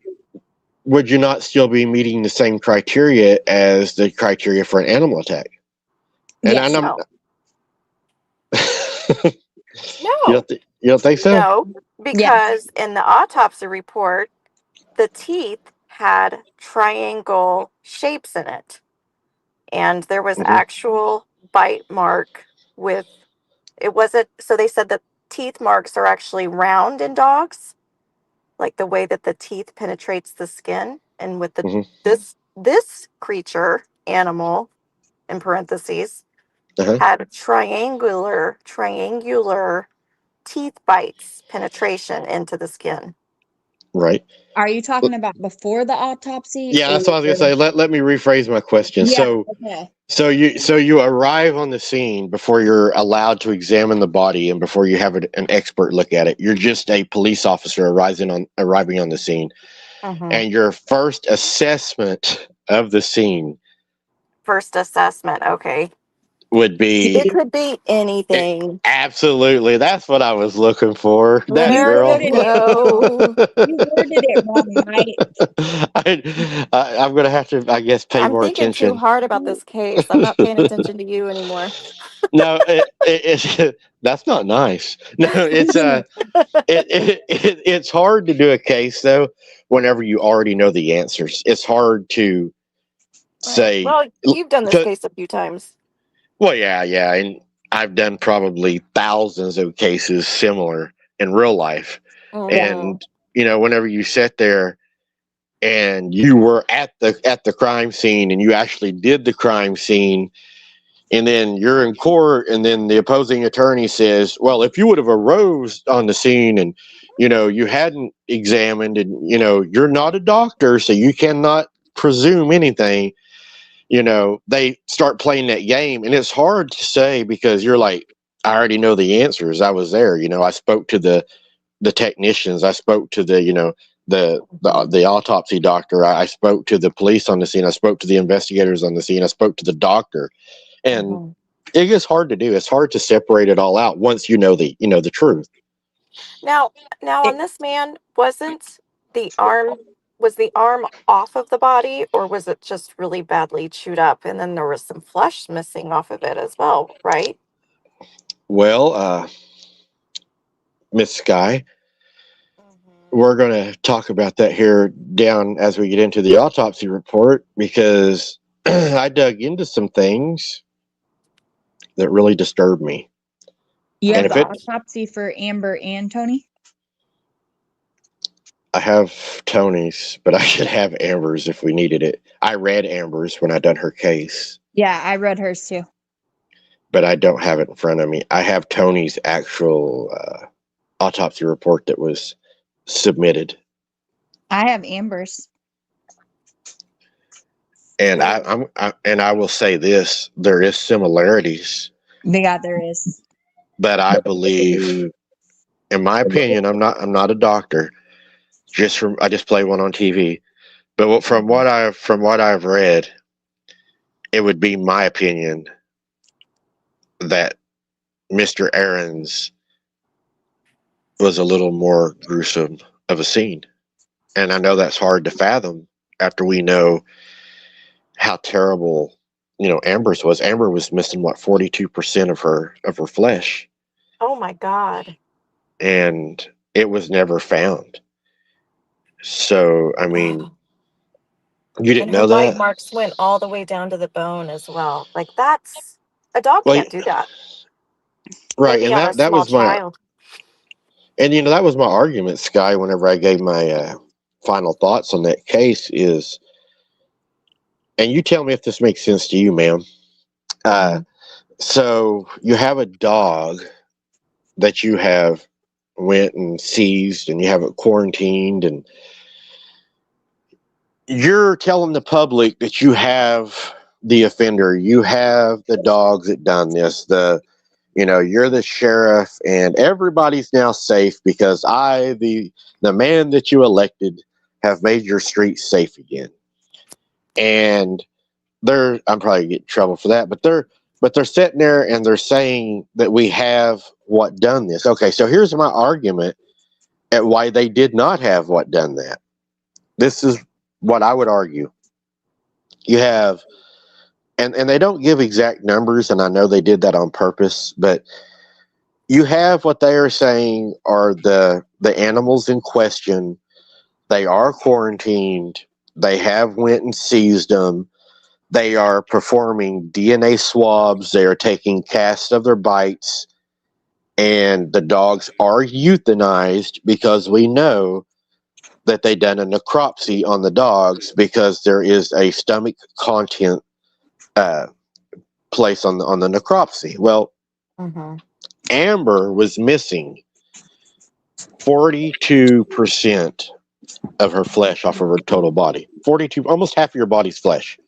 would you not still be meeting the same criteria as the criteria for an animal attack? And yes. No. No. You don't think so? No, because in the autopsy report, the teeth had triangle shapes in it. And there was actual bite mark with, it wasn't, so they said that teeth marks are actually round in dogs, like the way that the teeth penetrates the skin. And with the this creature, animal, in parentheses, had triangular teeth bites penetration into the skin. Right. Are you talking about before the autopsy? Yeah, that's what I was gonna say. Let me rephrase my question. Yeah, So you arrive on the scene before you're allowed to examine the body and before you have an expert look at it. You're just a police officer arriving on the scene, and your first assessment of the scene. First assessment, okay. would be It could be anything. absolutely. That's what I was looking for. That You There girl. you worded it. go. You worded it wrong, Mike. I'm going to have to, I guess, pay I'm more thinking too attention. hard about this case. I'm not paying attention to you anymore. No, that's not nice. No, it's hard to do a case though whenever you already know the answers. It's hard to Right. say. Well, you've done this 'cause- case a few times. Well, yeah, and I've done probably thousands of cases similar in real life, Mhm. and whenever you sit there and you were at the crime scene and you actually did the crime scene, and then you're in court, and then the opposing attorney says, well, if you would have arose on the scene and you hadn't examined, and you're not a doctor, so you cannot presume anything. They start playing that game, and it's hard to say because you're like, I already know the answers. I was there. I spoke to the technicians. I spoke to the autopsy doctor. I spoke to the police on the scene. I spoke to the investigators on the scene. I spoke to the doctor, and Mhm. it gets hard to do. It's hard to separate it all out once you know the truth. Now on this man, was the arm off of the body, or was it just really badly chewed up, and then there was some flesh missing off of it as well, right? Well, Miss Sky, we're going to talk about that here down as we get into the autopsy report, because I dug into some things that really disturbed me. You And have if the it's, autopsy for Amber and Tony? I have Tony's, but I should have Amber's if we needed it. I read Amber's when I done her case, Yeah, I read hers too. but I don't have it in front of me. I have Tony's actual autopsy report that was submitted, I have Amber's. and I will say this: there is similarities, There is. but I believe, in my opinion, I'm not a doctor. I just play one on TV, but from what I've read, it would be my opinion that Mr. Ahrens was a little more gruesome of a scene. And I know that's hard to fathom after we know how terrible, Amber's was. Amber was missing 42% of her flesh, Oh my God. and it was never found. So, I mean, you didn't And her know bite that? marks went all the way down to the bone as well. Like, that's a dog Well, can't do that. right, Maybe and on a that small was my child. and that was my argument, Sky, whenever I gave my final thoughts on that case is, and you tell me if this makes sense to you, ma'am. So you have a dog that you have went and seized, and you have it quarantined, and you're telling the public that you have the offender, you have the dogs that done this, you're the sheriff, and everybody's now safe because the man that you elected, have made your streets safe again. And I'm probably getting in trouble for that, but they're sitting there and they're saying that we have what done this. Okay, so here's my argument at why they did not have what done that. This is what I would argue. You have, and they don't give exact numbers, and I know they did that on purpose, but you have what they are saying are the animals in question. They are quarantined. They have went and seized them. They are performing DNA swabs. They are taking casts of their bites. And the dogs are euthanized because we know that they done a necropsy on the dogs because there is a stomach content place on the necropsy. Well, Amber was missing 42% of her flesh off of her total body. 42, almost half of your body's flesh.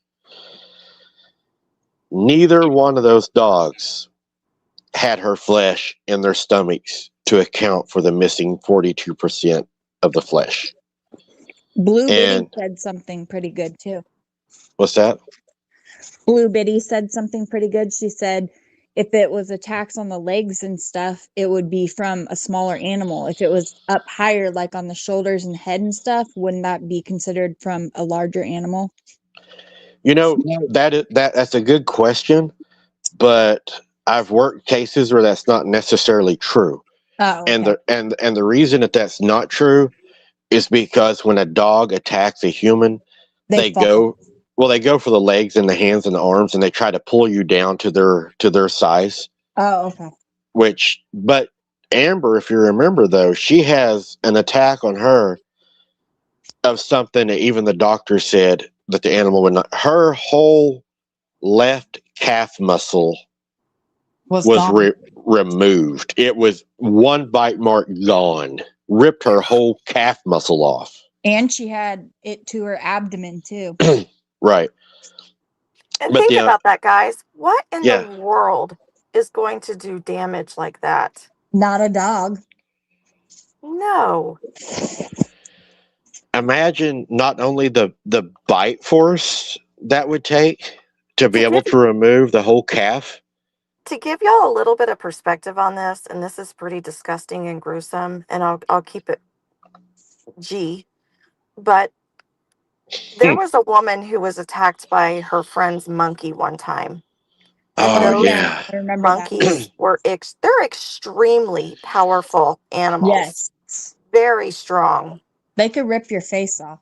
Neither one of those dogs had her flesh in their stomachs to account for the missing 42% of the flesh. Blue Betty And said something pretty good too. what's that? Blue Biddy said something pretty good. She said if it was attacks on the legs and stuff, it would be from a smaller animal. If it was up higher, like on the shoulders and head and stuff, wouldn't that be considered from a larger animal? You know, that's a good question, but I've worked cases where that's not necessarily true. Oh, okay. And the reason that that's not true is because when a dog attacks a human, they go for the legs and the hands and the arms, and they try to pull you down to their size. Oh, okay. But Amber, if you remember though, she has an attack on her of something that even the doctor said that the animal would not. Her whole left calf muscle was removed. It was one bite mark gone. Ripped her whole calf muscle off. And she had it to her abdomen too. Right. And think about that, guys. What in the world is going to do damage like that? Not a dog. No. Imagine not only the bite force that would take to be able to remove the whole calf. To give y'all a little bit of perspective on this, and this is pretty disgusting and gruesome, and I'll keep it G, but there was a woman who was attacked by her friend's monkey one time. And those I remember monkeys were they're extremely powerful animals. Yes. Very strong. They could rip your face off.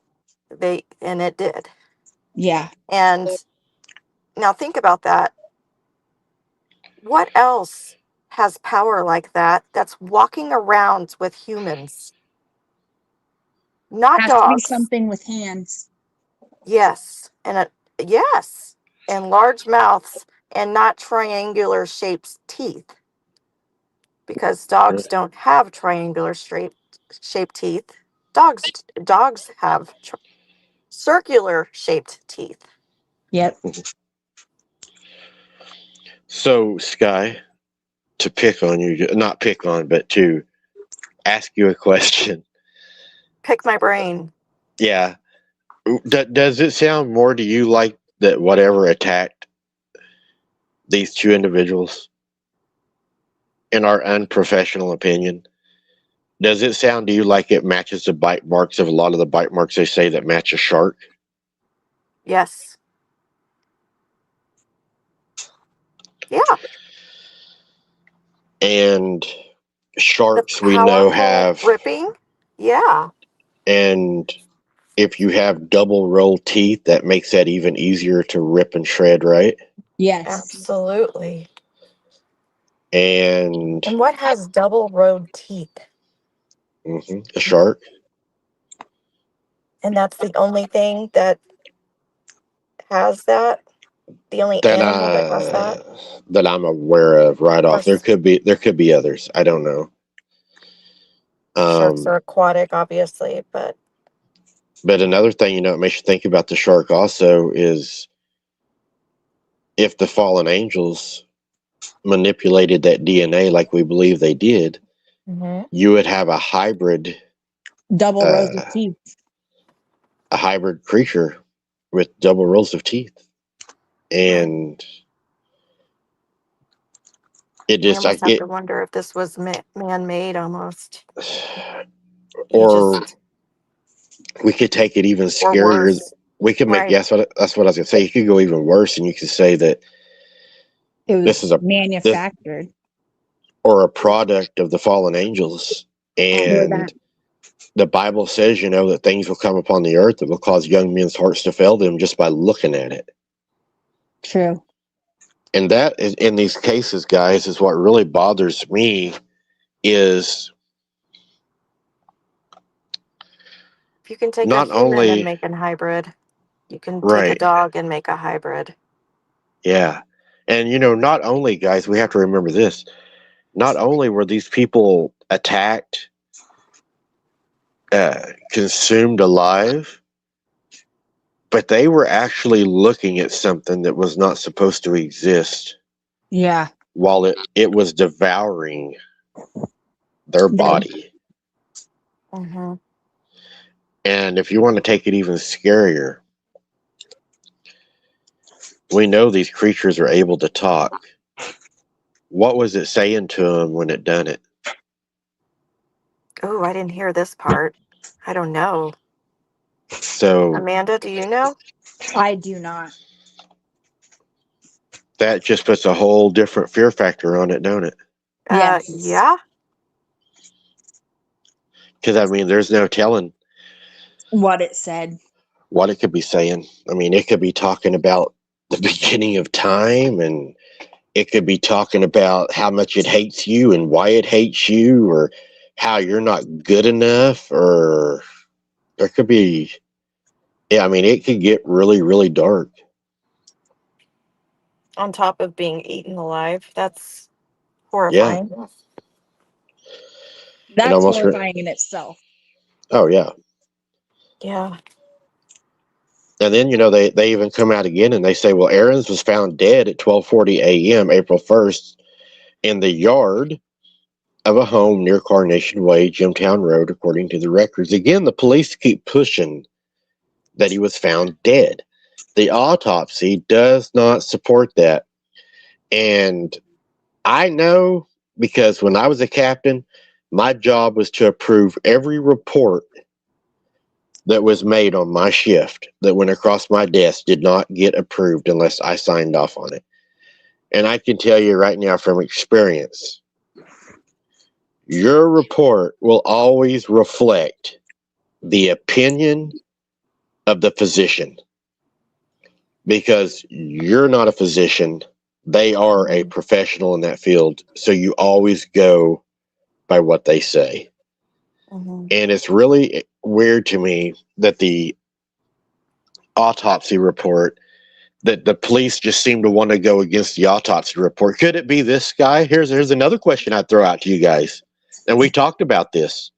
And it did. Yeah. And now think about that. What else has power like that that's walking around with humans? Not Has dogs. to be something with hands. Yes. Yes. And large mouths and not triangular shaped teeth. Because dogs don't have triangular shaped teeth. Dogs have circular shaped teeth. Yep. So, Sky, to pick on you, not pick on, but to ask you a question. Pick my brain. Yeah. Does it sound more to you like that whatever attacked these two individuals, in our unprofessional opinion, does it sound to you like it matches the bite marks of a lot of the bite marks they say that match a shark? Yes. Yeah. And sharks, we know, have ripping. Yeah. And if you have double row teeth, that makes that even easier to rip and shred, right? Yes. Absolutely. And what has double rowed teeth? A shark. And that's the only thing that has that? The only animal that has that? That I'm aware of right off. There could be others. I don't know. Sharks are aquatic, obviously, but another thing, it makes you think about the shark also is if the fallen angels manipulated that DNA like we believe they did, you would have a hybrid double rows of teeth. A hybrid creature with double rows of teeth. And it just, I have to wonder if this was man-made almost. Or we could take it even scarier. We could make, that's what I was going to say. You could go even worse and you could say that this is manufactured. Or a product of the fallen angels. And the Bible says, that things will come upon the earth that will cause young men's hearts to fail them just by looking at it. True. And that is, in these cases, guys, is what really bothers me is if you can take a human and make a hybrid, you can take a dog and make a hybrid. Yeah. And, not only, guys, we have to remember this. Not only were these people attacked, consumed alive, but they were actually looking at something that was not supposed to exist. Yeah. While it was devouring their body. Mm-hmm. And if you want to take it even scarier, we know these creatures are able to talk. What was it saying to them when it done it? Oh, I didn't hear this part. I don't know. So Amanda, do you know? I do not. that just puts a whole different fear factor on it, don't it? Yes. Yeah. Because, I mean, there's no telling What it said. what it could be saying. I mean, it could be talking about the beginning of time, and it could be talking about how much it hates you and why it hates you, or how you're not good enough, or there could be, yeah, I mean, it could get really, really dark. On top of being eaten alive. That's Yeah. horrifying. And That's almost, horrifying in itself. oh, yeah. Yeah. And then, you know, they even come out again and they say, well, Ahrens was found dead at 12:40 a.m., April 1st, in the yard of a home near Carnation Way, Jimtown Road, according to the records. Again, the police keep pushing that he was found dead. The autopsy does not support that. And I know, because when I was a captain, my job was to approve every report that was made on my shift that went across my desk did not get approved unless I signed off on it. And I can tell you right now from experience, your report will always reflect the opinion of the physician, because you're not a physician. They are a professional in that field. So you always go by what they say. Mm-hmm. And it's really weird to me that the autopsy report, that the police just seem to want to go against the autopsy report. Could it be this guy? Here's another question I'd throw out to you guys. And we talked about this.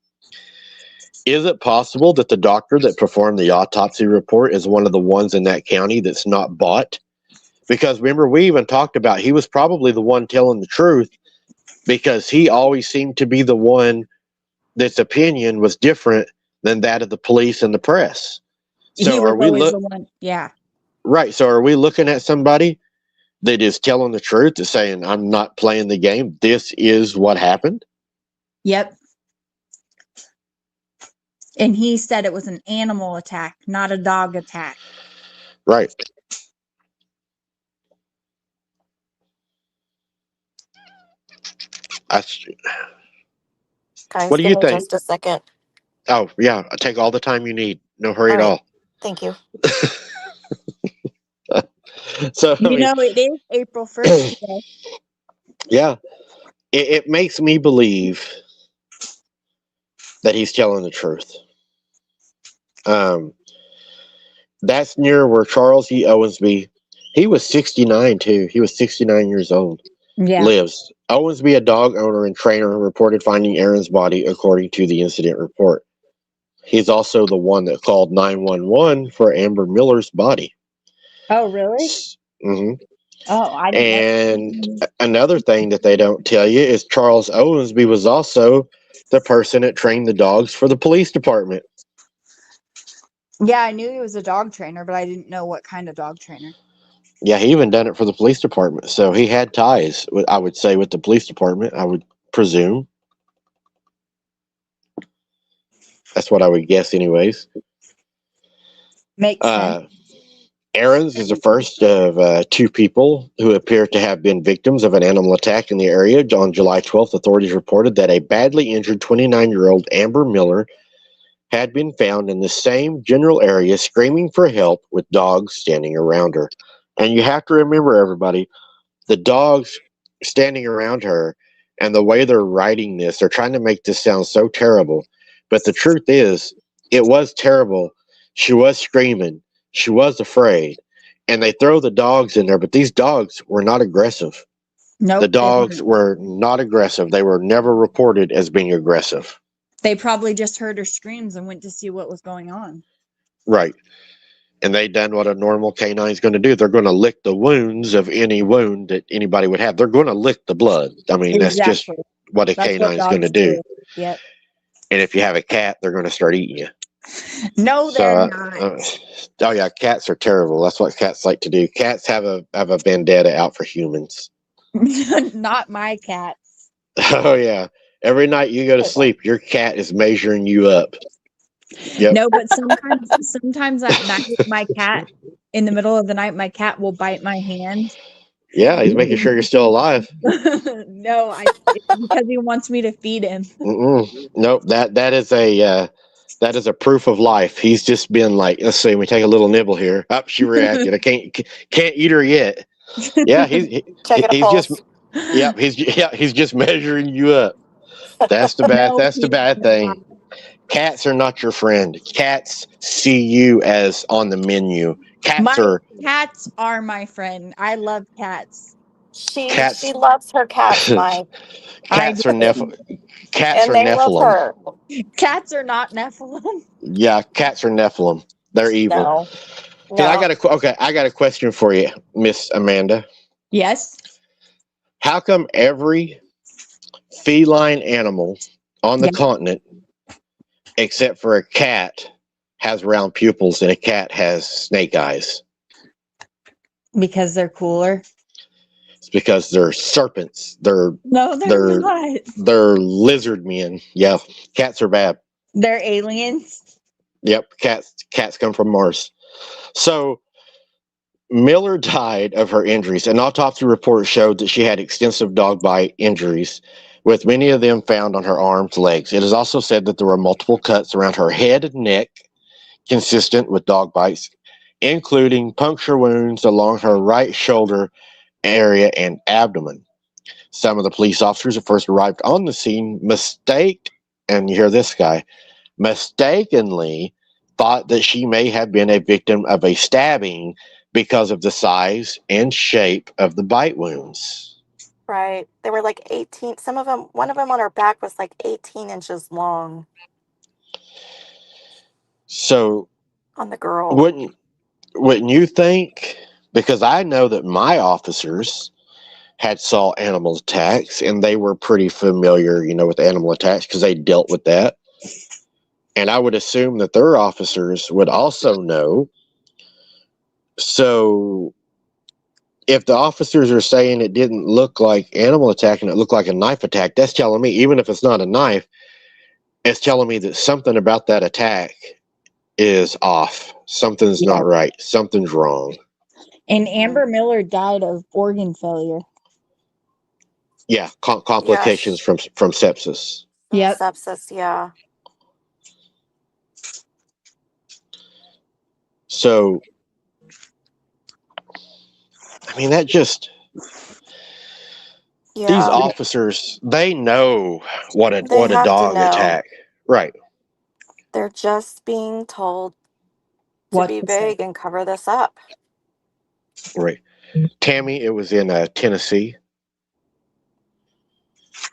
Is it possible that the doctor that performed the autopsy report is one of the ones in that county that's not bought? Because remember, we even talked about he was probably the one telling the truth, because he always seemed to be the one that's opinion was different than that of the police and the press. So He was always the one. Yeah. Right. So are we looking at somebody that is telling the truth, is saying, I'm not playing the game, this is what happened? Yep. And he said it was an animal attack, not a dog attack. Right. Guys, What do give you me think? just a second. Oh, yeah. Take all the time you need. No hurry All at right. all. Thank you. So, I mean, it is April 1st today. Yeah, it makes me believe that he's telling the truth. That's near where Charles E. Owensby, he was 69 too. He was 69 years old. Yeah. Lives. Owensby, a dog owner and trainer, reported finding Ahrens' body according to the incident report. He's also the one that called 911 for Amber Miller's body. Oh, really? Mm-hmm. Oh, I didn't know. And another thing that they don't tell you is Charles Owensby was also the person that trained the dogs for the police department. Yeah, I knew he was a dog trainer, but I didn't know what kind of dog trainer. Yeah, he even done it for the police department. So he had ties, I would say, with the police department, I would presume. That's what I would guess anyways. Makes sense. Ahrens is the first of two people who appear to have been victims of an animal attack in the area. On July 12th, authorities reported that a badly injured 29-year-old Amber Miller had been found in the same general area screaming for help with dogs standing around her. And you have to remember, everybody, the dogs standing around her and the way they're writing this, they're trying to make this sound so terrible. But the truth is, it was terrible. She was screaming. She was afraid. And they throw the dogs in there, but these dogs were not aggressive. Nope. The dogs were not aggressive. They were never reported as being aggressive. They probably just heard her screams and went to see what was going on. Right. And they done what a normal canine is going to do. They're going to lick the wounds of any wound that anybody would have. They're going to lick the blood. I mean, that's just what a canine is going to do. Yep. And if you have a cat, they're going to start eating you. No, So, they're not. oh yeah, cats are terrible. That's what cats like to do. Cats have a vendetta out for humans. Not my cats. Oh yeah, every night you go to sleep, your cat is measuring you up. Yep. No, but sometimes at night, my cat, in the middle of the night, my cat will bite my hand. Yeah, he's making sure you're still alive. No, it's because he wants me to feed him. Nope. That is a proof of life. He's just been like, let's see, we take a little nibble here. Up, she reacted. I can't eat her yet. Yeah, Taking a he's just pulse. he's just measuring you up. That's the bad thing. Cats are not your friend. Cats see you as on the menu. Cats are my friend. I love cats. She loves her cats, Mike. Cats are and they love Nephilim. her. Cats are not Nephilim. Yeah, cats are Nephilim. They're evil. No. I got a question for you, Miss Amanda. Yes. How come every feline animal on the continent, except for a cat, has round pupils and a cat has snake eyes? Because they're cooler. It's because they're serpents. They're not. They're lizard men. Yeah, cats are bad. They're aliens. Yep, cats come from Mars. So Miller died of her injuries. An autopsy report showed that she had extensive dog bite injuries, with many of them found on her arms, legs. It is also said that there were multiple cuts around her head and neck, consistent with dog bites, including puncture wounds along her right shoulder area and abdomen. Some of the police officers that first arrived on the scene and you hear this guy, mistakenly thought that she may have been a victim of a stabbing because of the size and shape of the bite wounds. Right. They were like 18. One of them on her back was like 18 inches long. So on the girl. Wouldn't you think, because I know that my officers had saw animal attacks and they were pretty familiar, with animal attacks because they dealt with that. And I would assume that their officers would also know. So if the officers are saying it didn't look like animal attack and it looked like a knife attack, that's telling me, even if it's not a knife, it's telling me that something about that attack is off. Something's not right. Something's wrong. And Amber Miller died of organ failure. Yeah, complications from sepsis. Yep. Sepsis, yeah. So, I mean, that just... Yeah. These officers, they know what a dog attack. Right. They're just being told to be vague and cover this up. Right. Tammy, it was in Tennessee.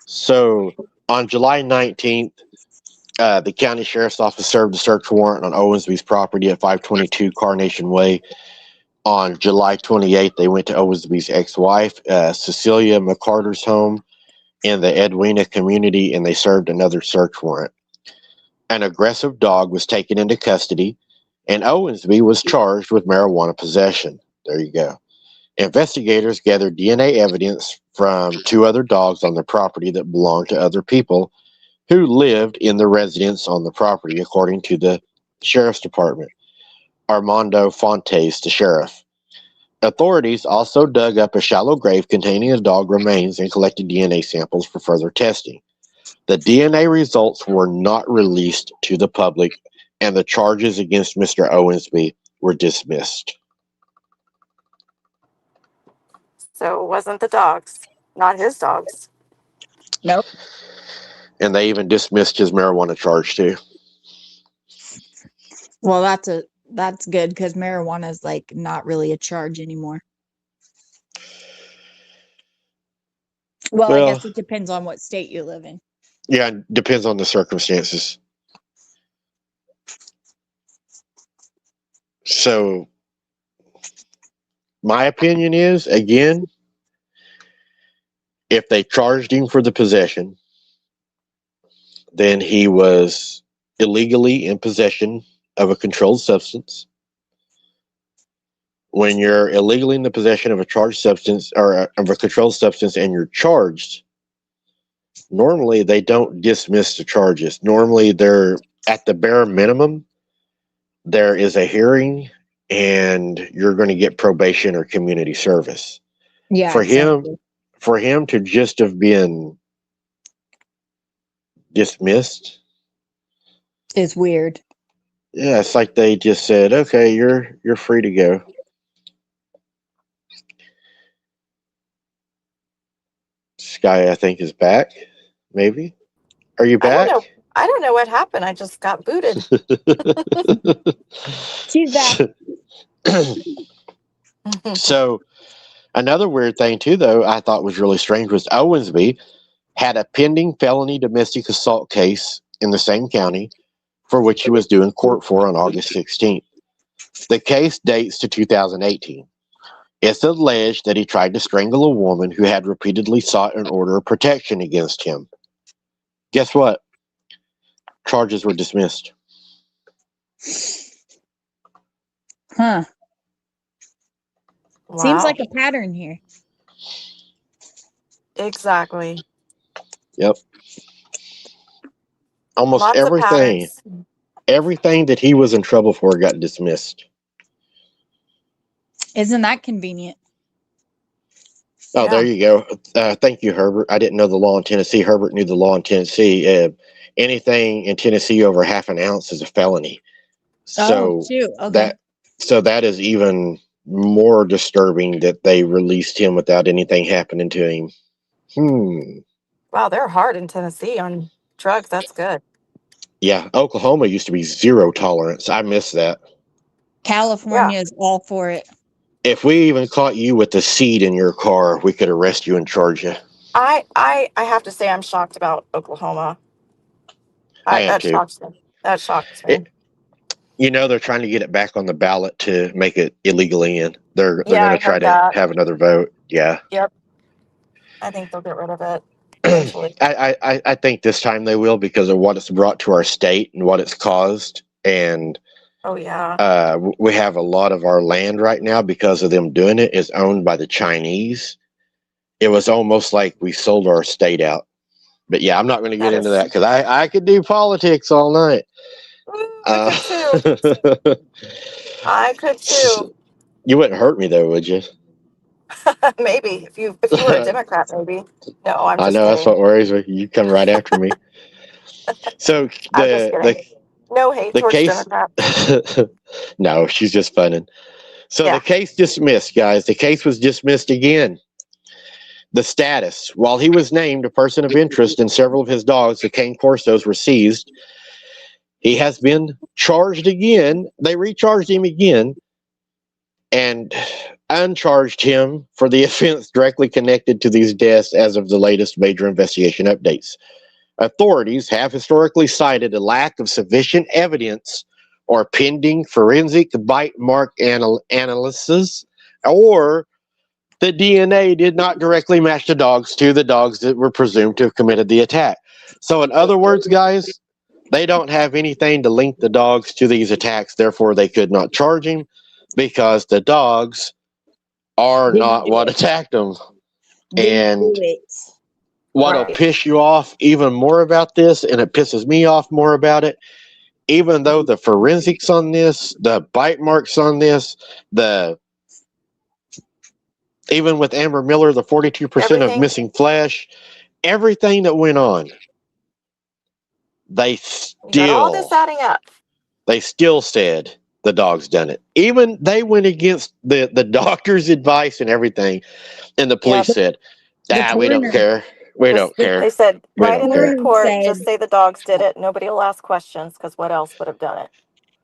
So on July 19th, the county sheriff's office served a search warrant on Owensby's property at 522 Carnation Way. On July 28th, they went to Owensby's ex-wife, Cecilia McCarter's home in the Edwina community, and they served another search warrant. An aggressive dog was taken into custody, and Owensby was charged with marijuana possession. There you go. Investigators gathered DNA evidence from 2 other dogs on the property that belonged to other people who lived in the residence on the property, according to the sheriff's department. Armando Fontes, the sheriff. Authorities also dug up a shallow grave containing the dog remains and collected DNA samples for further testing. The DNA results were not released to the public, and the charges against Mr. Owensby were dismissed. So it wasn't the dogs, not his dogs. Nope. And they even dismissed his marijuana charge too. Well, that's good, because marijuana is like not really a charge anymore. Well, I guess it depends on what state you live in. Yeah, it depends on the circumstances. So, my opinion is, again, if they charged him for the possession, then he was illegally in possession of a controlled substance. When you're illegally in the possession of a charged substance or of a controlled substance and you're charged, normally they don't dismiss the charges. Normally they're at the bare minimum. There is a hearing and you're going to get probation or community service. Yeah. For exactly. him to just have been dismissed, It's weird. yeah, it's like they just said, okay, you're free to go. This guy, I think, is back. Maybe. Are you I don't back? know. I don't know what happened. I just got booted. She's back. So another weird thing too, though, I thought was really strange was Owensby had a pending felony domestic assault case in the same county for which he was due in court for on August 16th. The case dates to 2018. It's alleged that he tried to strangle a woman who had repeatedly sought an order of protection against him. Guess what? Charges were dismissed. Huh. Wow. Seems like a pattern here. Exactly. Yep. Almost Lots of everything that he was in trouble for got dismissed. Isn't that convenient? Oh, Yeah. there you go. Thank you, Herbert. I didn't know the law in Tennessee. Herbert knew the law in Tennessee. Anything in Tennessee over half an ounce is a felony. So shoot. Okay. that is even more disturbing that they released him without anything happening to him. Wow, they're hard in Tennessee on drugs. That's good. Yeah, Oklahoma used to be zero tolerance. I miss that. California is all for it. If we even caught you with the seed in your car, we could arrest you and charge you. I have to say I'm shocked about Oklahoma. I am that too. shocks me. That shocks me. They're trying to get it back on the ballot to make it illegally in. They're Yeah, going I to try heard to that. have another vote. Yeah. Yep. I think they'll get rid of it eventually. I think this time they will because of what it's brought to our state and what it's caused. And Oh yeah. we have a lot of our land right now because of them doing it is owned by the Chinese. It was almost like we sold our state out. But yeah, I'm not going to get into that because I could do politics all night. I could too. I could too. You wouldn't hurt me though, would you? Maybe if you were a Democrat, maybe. No, I'm just I know kidding. that's what worries me. You come right after me. So I'm just kidding. No hate towards case. Democrats. No, she's just funning. So Yeah. the case dismissed, guys. The case was dismissed again. The status: while he was named a person of interest and several of his dogs, the cane corsos, were seized, he has been charged again. They recharged him again and uncharged him for the offense directly connected to these deaths as of the latest major investigation updates. Authorities have historically cited a lack of sufficient evidence or pending forensic bite mark analysis, or the DNA did not directly match the dogs to the dogs that were presumed to have committed the attack. So in other words, guys, they don't have anything to link the dogs to these attacks. Therefore, they could not charge him because the dogs are not what attacked them. And what'll piss you off even more about this, and it pisses me off more about it, even though the forensics on this, the bite marks on this, even with Amber Miller, the 42% of missing flesh, everything that went on, they all this adding up. They still said the dog's done it. Even they went against the doctor's advice and everything, and the police said, we don't care. We don't care. They said, write in the care. report, just say the dogs did it. Nobody will ask questions because what else would have done it?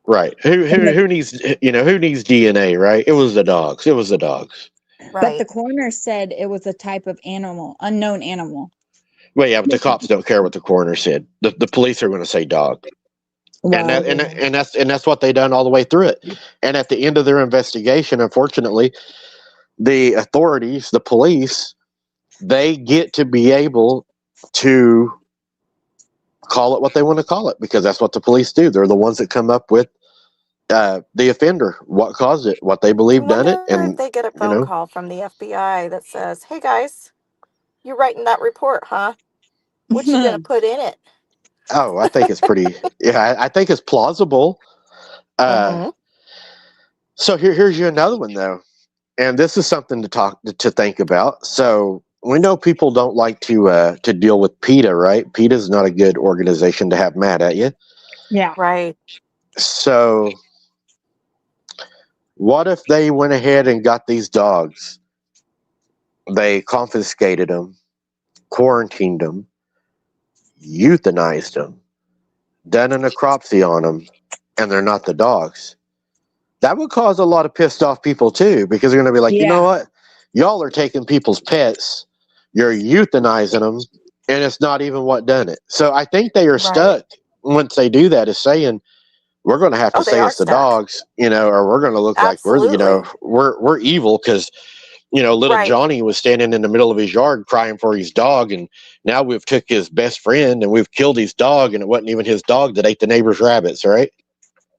Right. Who needs DNA, right? It was the dogs. It was the dogs. Right. But the coroner said it was a type of animal, unknown animal. Well, yeah, but the cops don't care what the coroner said. The police are going to say dog. Wow. And that's what they done all the way through it. And at the end of their investigation, unfortunately, the authorities, the police, they get to be able to call it what they want to call it, because that's what the police do. They're the ones that come up with the offender, what caused it, what they I believe done it, wonder if and they get a phone call from the FBI that says, "Hey guys, you're writing that report, huh? What you gonna put in it?" oh, I think it's pretty. Yeah, I think it's plausible. Mm-hmm. So here's you another one though, and this is something to think about. So we know people don't like to deal with PETA, right? PETA is not a good organization to have mad at you. Yeah. Right. So what if they went ahead and got these dogs? They confiscated them, quarantined them, euthanized them, done a necropsy on them, and they're not the dogs. That would cause a lot of pissed off people too, because they're going to be like, you know what? Y'all are taking people's pets, you're euthanizing them, and it's not even what done it. So I think they are stuck once they do that, is saying, we're going to have to Oh, they say are it's the stuck. dogs, or we're going to look like Absolutely. we're evil because, little Right. Johnny was standing in the middle of his yard crying for his dog, and now we've took his best friend and we've killed his dog, and it wasn't even his dog that ate the neighbor's rabbits, right?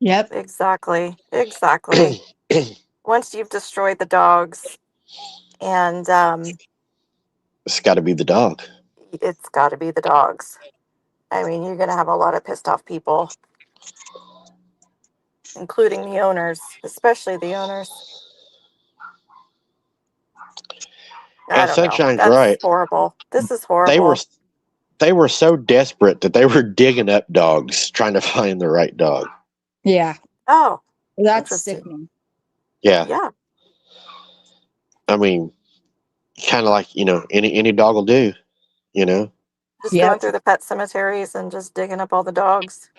Yep. Exactly. Once you've destroyed the dogs, and It's got to be the dog. it's got to be the dogs. I mean, you're gonna have a lot of pissed off people, including the owners, especially the owners. I And don't know. Sunshine's That's right. horrible. This is They horrible. were so desperate that they were digging up dogs trying to find the right dog. Yeah. Oh, That's interesting. sickening. Yeah. Yeah. I mean, kind of like, any dog will do, Just going through the pet cemeteries and just digging up all the dogs.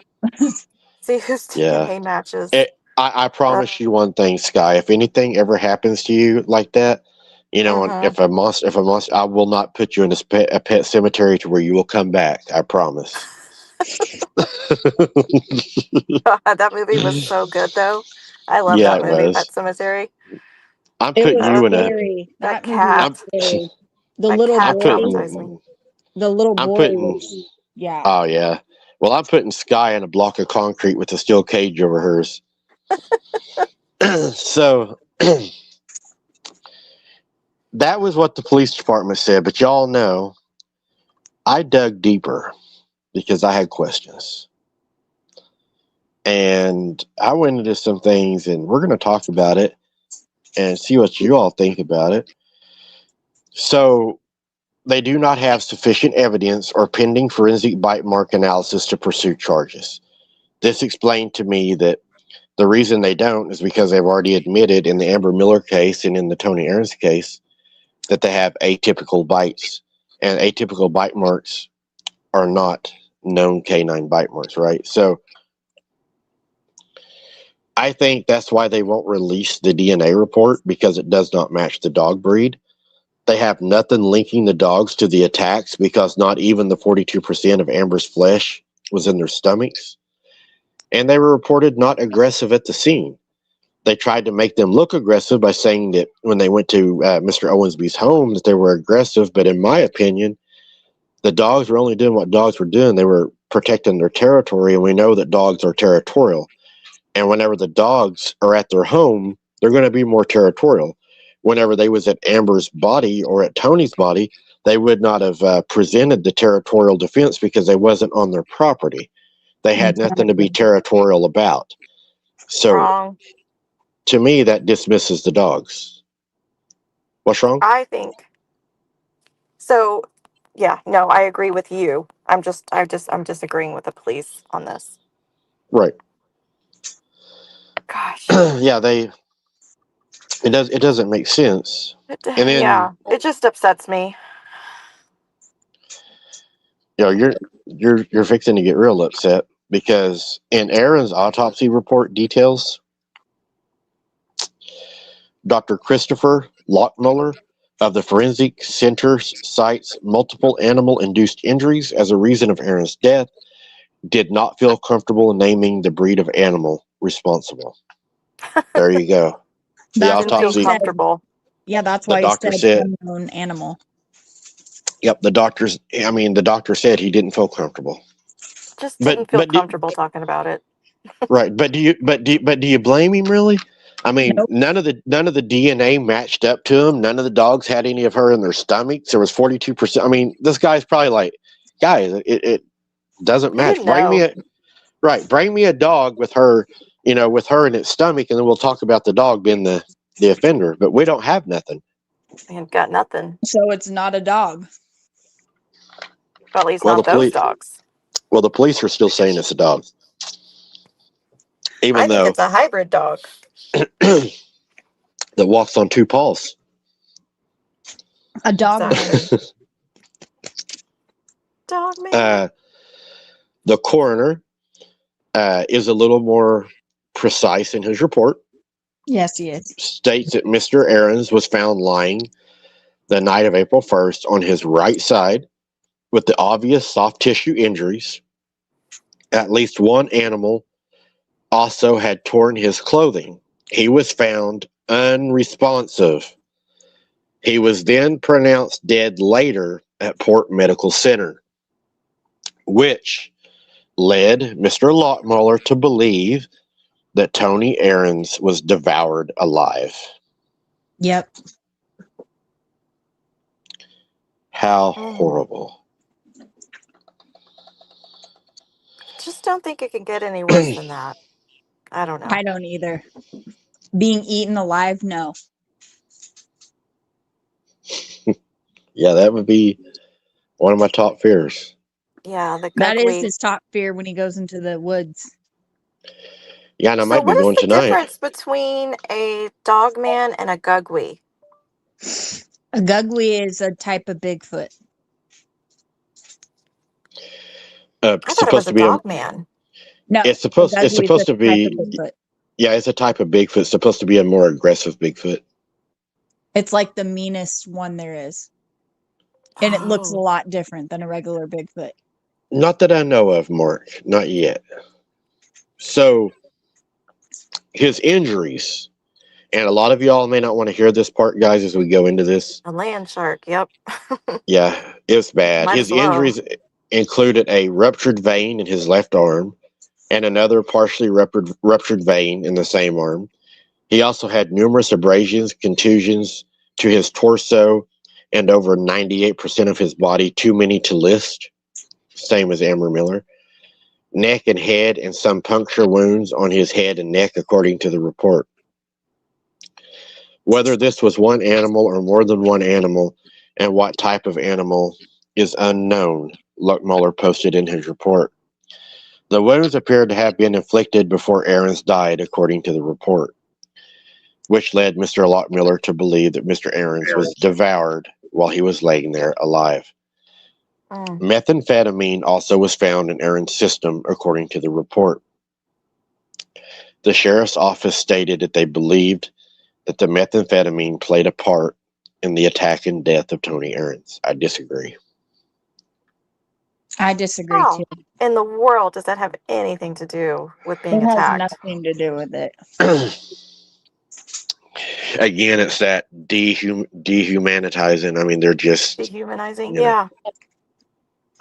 See who's Yeah. DNA matches. I promise you one thing, Sky. If anything ever happens to you like that, if a monster, I will not put you in a pet cemetery to where you will come back. I promise. That movie was so good, though. I love Yeah, that it movie, was. Pet Cemetery. I'm It putting was you in a. scary. That That movie was cat. scary. The That little cat boy. traumatized me. The little I'm boy putting. was, yeah. Oh yeah. Well, I'm putting Sky in a block of concrete with a steel cage over hers. So that was what the police department said. But y'all know, I dug deeper because I had questions. And I went into some things, and we're going to talk about it and see what you all think about it. So they do not have sufficient evidence or pending forensic bite mark analysis to pursue charges. This explained to me that the reason they don't is because they've already admitted in the Amber Miller case and in the Tony Ahrens case that they have atypical bites, and atypical bite marks are not known canine bite marks, right? So I think that's why they won't release the DNA report, because it does not match the dog breed. They have nothing linking the dogs to the attacks, because not even the 42% of Amber's flesh was in their stomachs. And they were reported not aggressive at the scene. They tried to make them look aggressive by saying that when they went to Mr. Owensby's home that they were aggressive. But in my opinion, the dogs were only doing what dogs were doing. They were protecting their territory, and we know that dogs are territorial. And whenever the dogs are at their home, they're going to be more territorial. Whenever they was at Amber's body or at Tony's body, they would not have presented the territorial defense because they wasn't on their property. They had nothing to be territorial about. So Wrong. to me, that dismisses the dogs. What's wrong? I think. So, yeah, no, I agree with you. I'm disagreeing with the police on this. Right. Gosh. Yeah, it doesn't make sense. And then It just upsets me. you're fixing to get real upset, because in Aaron's autopsy report details, Dr. Christopher Lockmuller of the Forensic Center cites multiple animal-induced injuries as a reason of Aaron's death, did not feel comfortable naming the breed of animal responsible. There you go. The autopsy. Didn't feel comfortable. Yeah, that's why he said unknown animal. Yep, the doctor said he didn't feel comfortable. just But didn't feel but do, comfortable talking about it. right. But do you blame him really? I mean, Nope. none of the DNA matched up to him. None of the dogs had any of her in their stomachs. There was 42%. I mean, this guy's probably like, guys, it doesn't He match. didn't know. Bring me a dog with her, with her in its stomach, and then we'll talk about the dog being the offender. But we don't have nothing. And got nothing. So it's not a dog. Well, at least Well, not those dogs. Well, the police are still saying it's a dog, even I think though it's a hybrid dog. that walks on two paws. A dog Exactly. man. Dog man. The coroner is a little more precise in his report. Yes, he is. States that Mr. Ahrens was found lying the night of April 1st on his right side with the obvious soft tissue injuries. At least one animal also had torn his clothing. He was found unresponsive. He was then pronounced dead later at Port Medical Center, which led Mr. Lockmuller to believe that Tony Arens was devoured alive. Yep. How horrible. Just don't think it can get any worse than that. I don't know. I don't either. Being eaten alive, no. Yeah, that would be one of my top fears. Yeah, the That is gugly. his top fear when he goes into the woods. Yeah, and I So might be what is going the tonight. difference between a dog man and a gugly? A gugly is a type of Bigfoot. I thought it was Supposed a to be dog man. No, It's supposed a gugly is a to type be. of Bigfoot. Yeah, it's a type of Bigfoot. It's supposed to be a more aggressive Bigfoot. It's like the meanest one there is. And it looks a Oh. lot different than a regular Bigfoot. Not that I know of, Mark. Not yet. So, his injuries, and a lot of y'all may not want to hear this part, guys, as we go into this. A land shark, yep. Yeah, it's bad. Might His as well. injuries included a ruptured vein in his left arm and another partially ruptured vein in the same arm. He also had numerous abrasions, contusions to his torso, and over 98% of his body, too many to list, same as Amber Miller. Neck and head, and some puncture wounds on his head and neck, according to the report. Whether this was one animal or more than one animal, and what type of animal, is unknown, Lockmuller posted in his report. The wounds appeared to have been inflicted before Ahrens died, according to the report, which led Mr. Lockmuller to believe that Mr. Ahrens was devoured while he was laying there alive. Methamphetamine also was found in Ahrens' system, according to the report. The sheriff's office stated that they believed that the methamphetamine played a part in the attack and death of Tony Ahrens. I disagree. I disagree How too. in the world does that have anything to do with being It has attacked? nothing to do with it. Again, it's that dehumanizing. I mean, they're just Dehumanizing? you know. Yeah.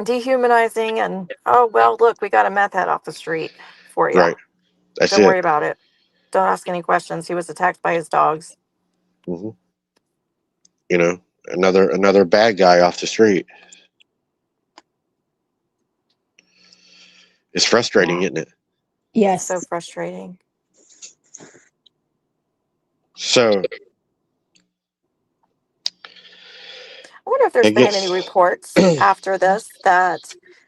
Dehumanizing and, oh, well, look, we got a meth head off the street for you. Right. That's Don't it. worry about it. Don't ask any questions. He was attacked by his dogs. Mm-hmm. You know, another bad guy off the street. It's frustrating, isn't it? Yes. So frustrating. So, I wonder if there's been any reports after this that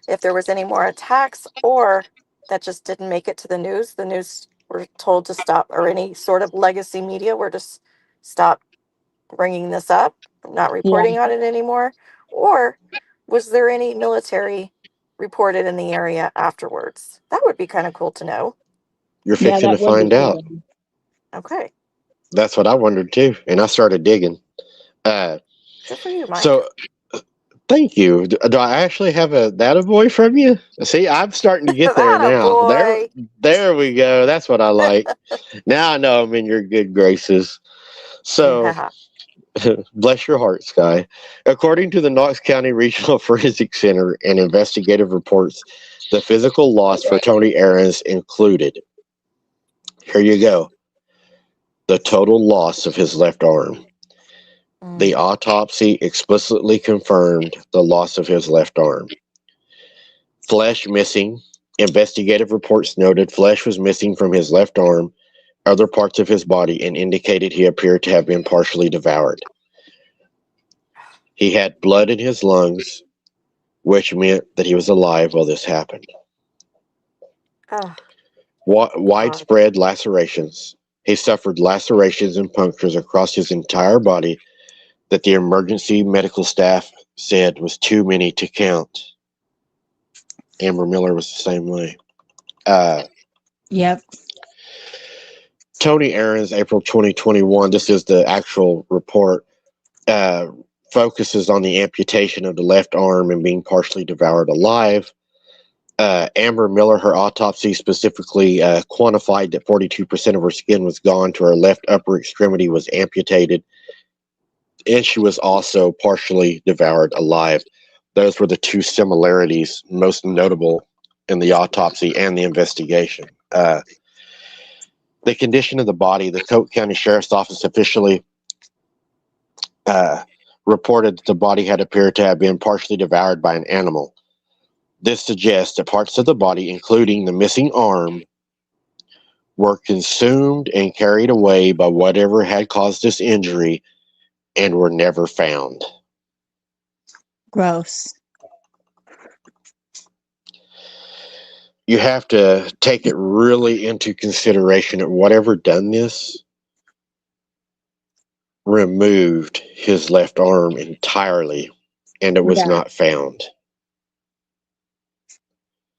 if there was any more attacks or that just didn't make it to the news were told to stop, or any sort of legacy media were to stop bringing this up, not reporting on it anymore. Or was there any military reported in the area afterwards? That would be kind of cool to know. You're fixing to find out. Okay. That's what I wondered too, and I started digging. Good for you, Mike. So, thank you. Do I actually have a boy from you? See, I'm starting to get there now. There we go. That's what I like. Now I know I'm in your good graces. So, Bless your heart, Sky. According to the Knox County Regional Forensic Center and investigative reports, the physical loss for Tony Arens included, here you go, the total loss of his left arm. The autopsy explicitly confirmed the loss of his left arm. Flesh missing. Investigative reports noted flesh was missing from his left arm, other parts of his body, and indicated he appeared to have been partially devoured. He had blood in his lungs, which meant that he was alive while this happened. Oh, Widespread lacerations. He suffered lacerations and punctures across his entire body that the emergency medical staff said was too many to count. Amber Miller was the same way. Yep. Tony Ahrens, April 2021, this is the actual report, focuses on the amputation of the left arm and being partially devoured alive. Amber Miller, her autopsy specifically quantified that 42% of her skin was gone to her left upper extremity was amputated, and she was also partially devoured alive. Those were the two similarities most notable in the autopsy and the investigation. The condition of the body, the Cocke County Sheriff's Office officially reported that the body had appeared to have been partially devoured by an animal. This suggests that parts of the body, including the missing arm, were consumed and carried away by whatever had caused this injury and were never found. Gross. You have to take it really into consideration that whatever done this removed his left arm entirely, and it was Yeah. not found.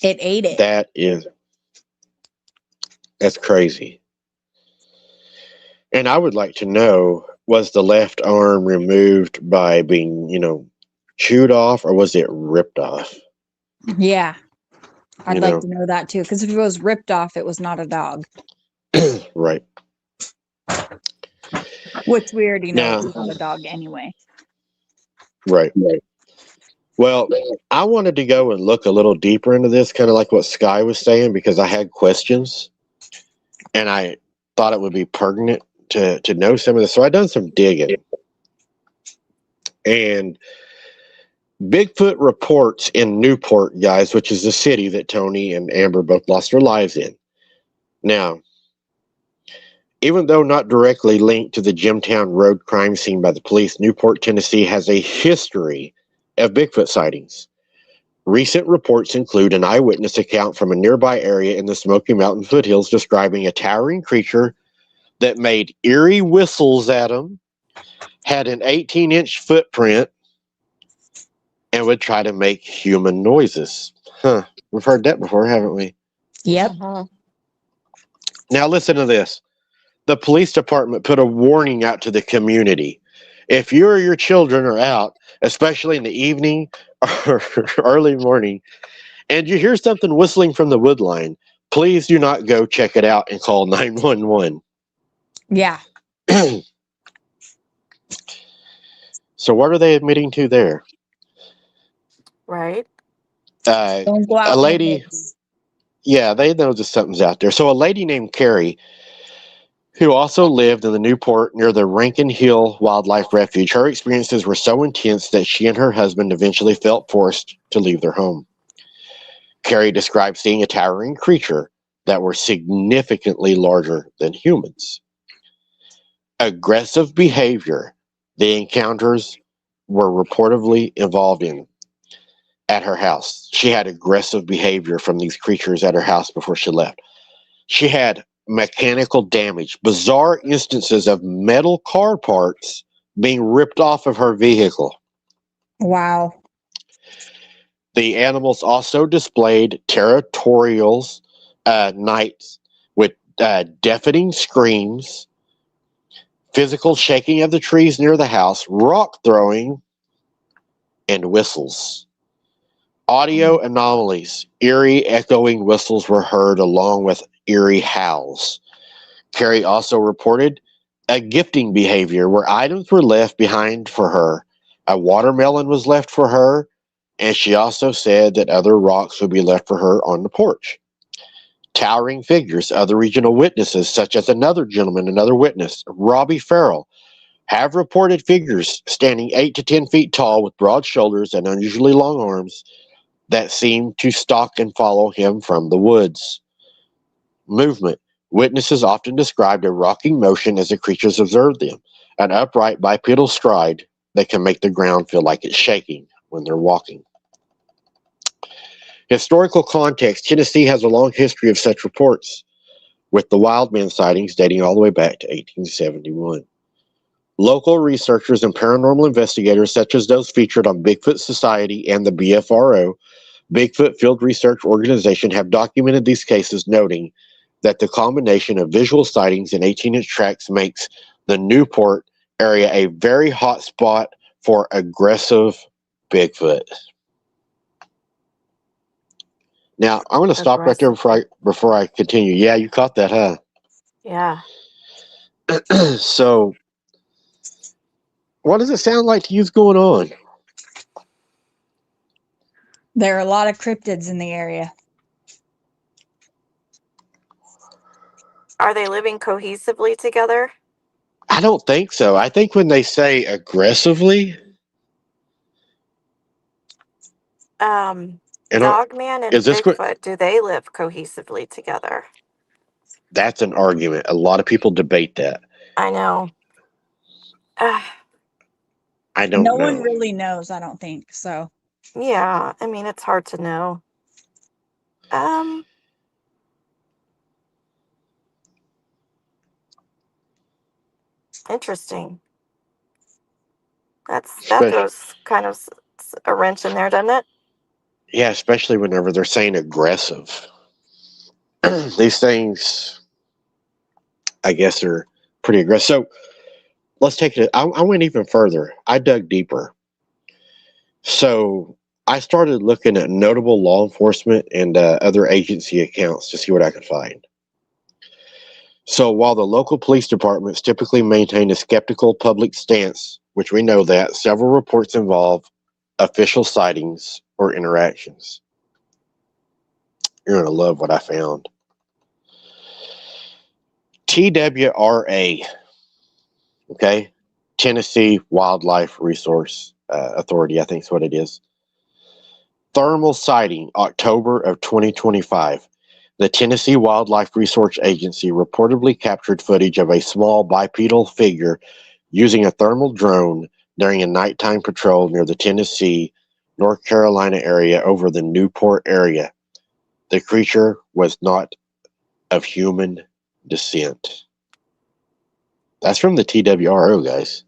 It ate it. That's crazy. And I would like to know, was the left arm removed by being, chewed off, or was it ripped off? Yeah. I'd You like know. to know that too. Because if it was ripped off, it was not a dog. Right. Which we already know Now- it's not a dog anyway. Right. Well, I wanted to go and look a little deeper into this, kind of like what Sky was saying, because I had questions and I thought it would be pertinent to know some of this. So I done some digging. And Bigfoot reports in Newport, guys, which is the city that Tony and Amber both lost their lives in. Now, even though not directly linked to the Jimtown Road crime scene by the police, Newport, Tennessee has a history of Bigfoot sightings. Recent reports include an eyewitness account from a nearby area in the Smoky Mountain foothills describing a towering creature that made eerie whistles at him, had an 18-inch footprint, and would try to make human noises. We've heard that before, haven't we? Yep. Now listen to this. The police department put a warning out to the community. If you or your children are out, especially in the evening or early morning, and you hear something whistling from the wood line, please do not go check it out and call 911. Yeah. So what are they admitting to there? right. Don't go out. A in the lady, woods. yeah, they know that something's out there. So a lady named Carrie, who also lived in the Newport near the Rankin Hill Wildlife Refuge, her experiences were so intense that she and her husband eventually felt forced to leave their home. Carrie described seeing a towering creature that were significantly larger than humans. Aggressive behavior the encounters were reportedly involved in at her house. She had aggressive behavior from these creatures at her house before she left. She had mechanical damage, bizarre instances of metal car parts being ripped off of her vehicle. Wow. The animals also displayed territorials nights with deafening screams, physical shaking of the trees near the house, rock throwing, and whistles. Audio anomalies, eerie echoing whistles were heard along with eerie howls. Carrie also reported a gifting behavior where items were left behind for her. A watermelon was left for her, and she also said that other rocks would be left for her on the porch. Towering figures, other regional witnesses, such as another gentleman, another witness, Robbie Farrell, have reported figures standing 8 to 10 feet tall with broad shoulders and unusually long arms that seem to stalk and follow him from the woods. Movement. Witnesses often described a rocking motion as the creatures observed them, an upright bipedal stride that can make the ground feel like it's shaking when they're walking. Historical context. Tennessee has a long history of such reports, with the Wildman sightings dating all the way back to 1871. Local researchers and paranormal investigators, such as those featured on Bigfoot Society and the BFRO, Bigfoot Field Research Organization, have documented these cases, noting that the combination of visual sightings and 18-inch tracks makes the Newport area a very hot spot for aggressive Bigfoot. Now, I'm going to stop right there before I continue. Yeah, you caught that, huh? Yeah. So, what does it sound like to you going on? There are a lot of cryptids in the area. Are they living cohesively together? I don't think so. I think when they say aggressively, Dogman and Bigfoot, do they live cohesively together? That's an argument. A lot of people debate that. I know. I don't know. No one really knows, I don't think, so. Yeah, I mean, it's hard to know. Interesting. That throws kind of a wrench in there, doesn't it? Yeah, especially whenever they're saying aggressive. These things, I guess, are pretty aggressive. So let's take it. I went even further. I dug deeper. So I started looking at notable law enforcement and other agency accounts to see what I could find. So while the local police departments typically maintain a skeptical public stance, which we know that, several reports involve official sightings or interactions. You're going to love what I found. TWRA, okay, Tennessee Wildlife Resource Authority, I think is what it is. Thermal sighting, October of 2025. The Tennessee Wildlife Resource Agency reportedly captured footage of a small bipedal figure using a thermal drone during a nighttime patrol near the Tennessee, North Carolina area over the Newport area. The creature was not of human descent. That's from the TWRO, guys.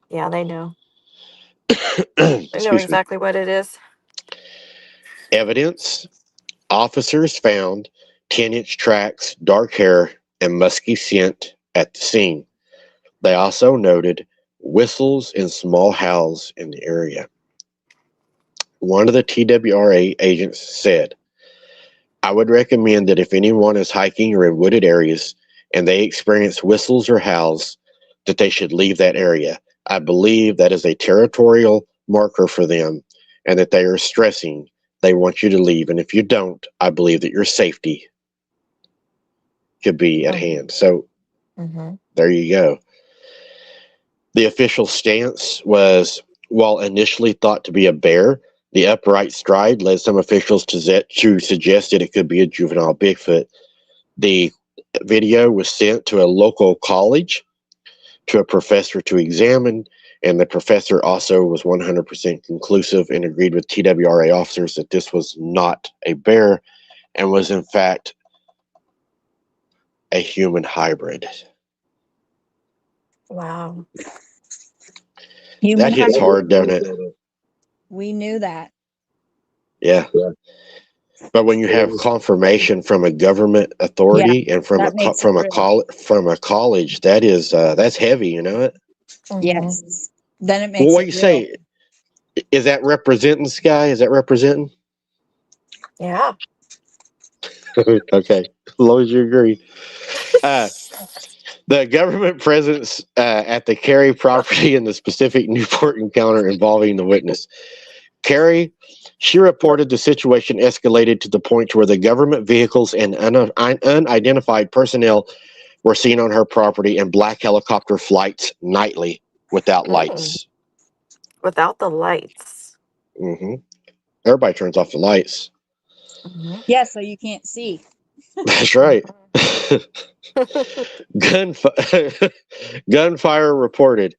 Yeah, they know. They know exactly what it is. Evidence. Officers found 10-inch tracks, dark hair, and musky scent at the scene. They also noted whistles and small howls in the area. One of the TWRA agents said, "I would recommend that if anyone is hiking or in wooded areas and they experience whistles or howls, that they should leave that area. I believe that is a territorial marker for them and that they are stressing they want you to leave. And if you don't, I believe that your safety could be at hand." So there you go. The official stance was, while initially thought to be a bear, the upright stride led some officials to suggest that it could be a juvenile Bigfoot. The video was sent to a local college to a professor to examine, and the professor also was 100% conclusive and agreed with TWRA officers that this was not a bear and was in fact a human hybrid. Wow. That hits hard, don't it? We knew that. Yeah. But when you have confirmation from a government authority and from a college, that is that's heavy, you know it? Yes. Then it makes well, what you say? Is that representing, Sky? Is that representing? Yeah. Okay. As long as you agree. The government presence at the Carey property in the specific Newport encounter involving the witness. Carey, she reported the situation escalated to the point where the government vehicles and unidentified personnel were seen on her property and black helicopter flights nightly without lights. Without the lights. Mm-hmm. Everybody turns off the lights. Mm-hmm. Yeah, so you can't see. That's right. Gunfire reported.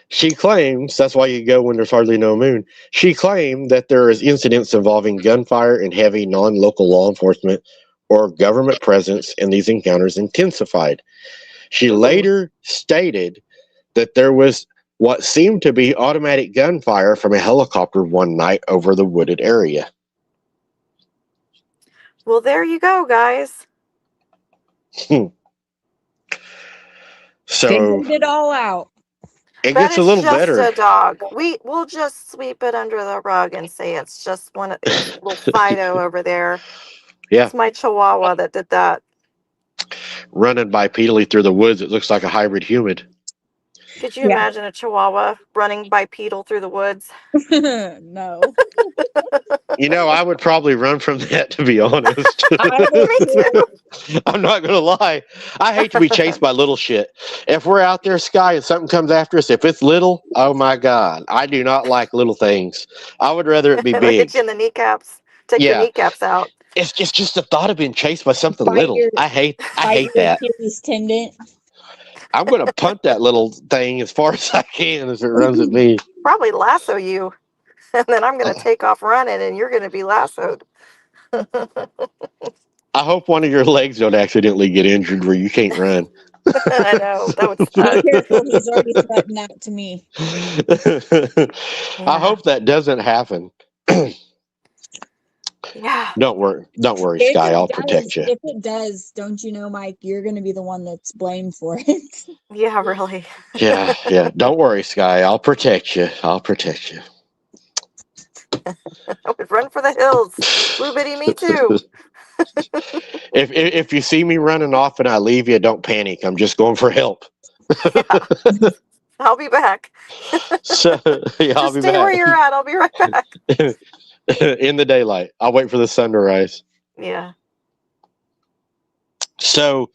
She claims, that's why you go when there's hardly no moon. She claimed that there is incidents involving gunfire and heavy non-local law enforcement or government presence, and these encounters intensified. She later stated that there was what seemed to be automatic gunfire from a helicopter one night over the wooded area. Well, there you go, guys. So Figured it all out. it But gets a it's little just better. a dog. We'll just sweep it under the rug and say it's just it's little Fido over there. Yeah. It's my Chihuahua that did that. Running bipedally through the woods, it looks like a hybrid human. Could you Yeah. imagine a Chihuahua running bipedal through the woods? No. You know, I would probably run from that, to be honest. Me too. I'm not going to lie. I hate to be chased by little shit. If we're out there, Sky, and something comes after us, if it's little, oh my God, I do not like little things. I would rather it be It'll big. hit you in the kneecaps. Take your kneecaps out. It's just the thought of being chased by something Bite little. your- I hate Your that. Achilles tendon. I'm going to punt that little thing as far as I can as it runs at me. Probably lasso you. And then I'm going to take off running and you're going to be lassoed. I hope one of your legs don't accidentally get injured where you can't run. I know. That would Be suck. careful. He's already threatened that to me. I hope that doesn't happen. Yeah. Don't worry, If Sky. it I'll does- protect you. If it does, don't you know, Mike, you're going to be the one that's blamed for it. Yeah, really. Yeah. Don't worry, Sky. I'll protect you. I would run for the hills. Blue bitty, me too. If you see me running off and I leave you, don't panic. I'm just going for help. Yeah. I'll be back. So yeah, I'll Just be stay back where you're at. I'll be right back. in the daylight. I'll wait for the sun to rise. Yeah. So,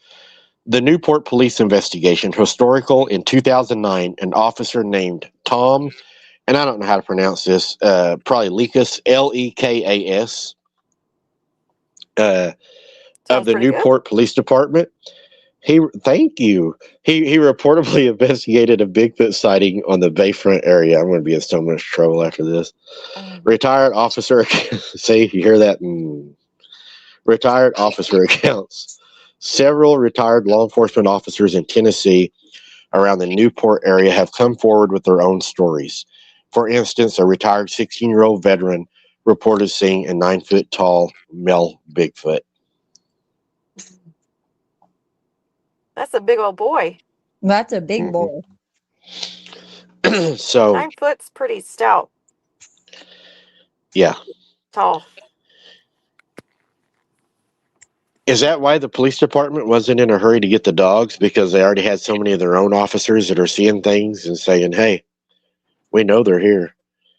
the Newport police investigation, historical in 2009, an officer named Tom, and I don't know how to pronounce this, probably Lekas, Lekas, of Sounds the pretty Newport Police Department. Thank you. He reportedly investigated a Bigfoot sighting on the Bayfront area. I'm going to be in so much trouble after this. good. Retired officer, see, you hear that? Retired officer accounts. Several retired law enforcement officers in Tennessee around the Newport area have come forward with their own stories. For instance, a retired 16-year-old veteran reported seeing a 9-foot-tall male Bigfoot. That's a big old boy. That's a big boy. So, 9 foot's pretty stout. yeah. Tall. Is that why the police department wasn't in a hurry to get the dogs? Because they already had so many of their own officers that are seeing things and saying, hey, we know they're here.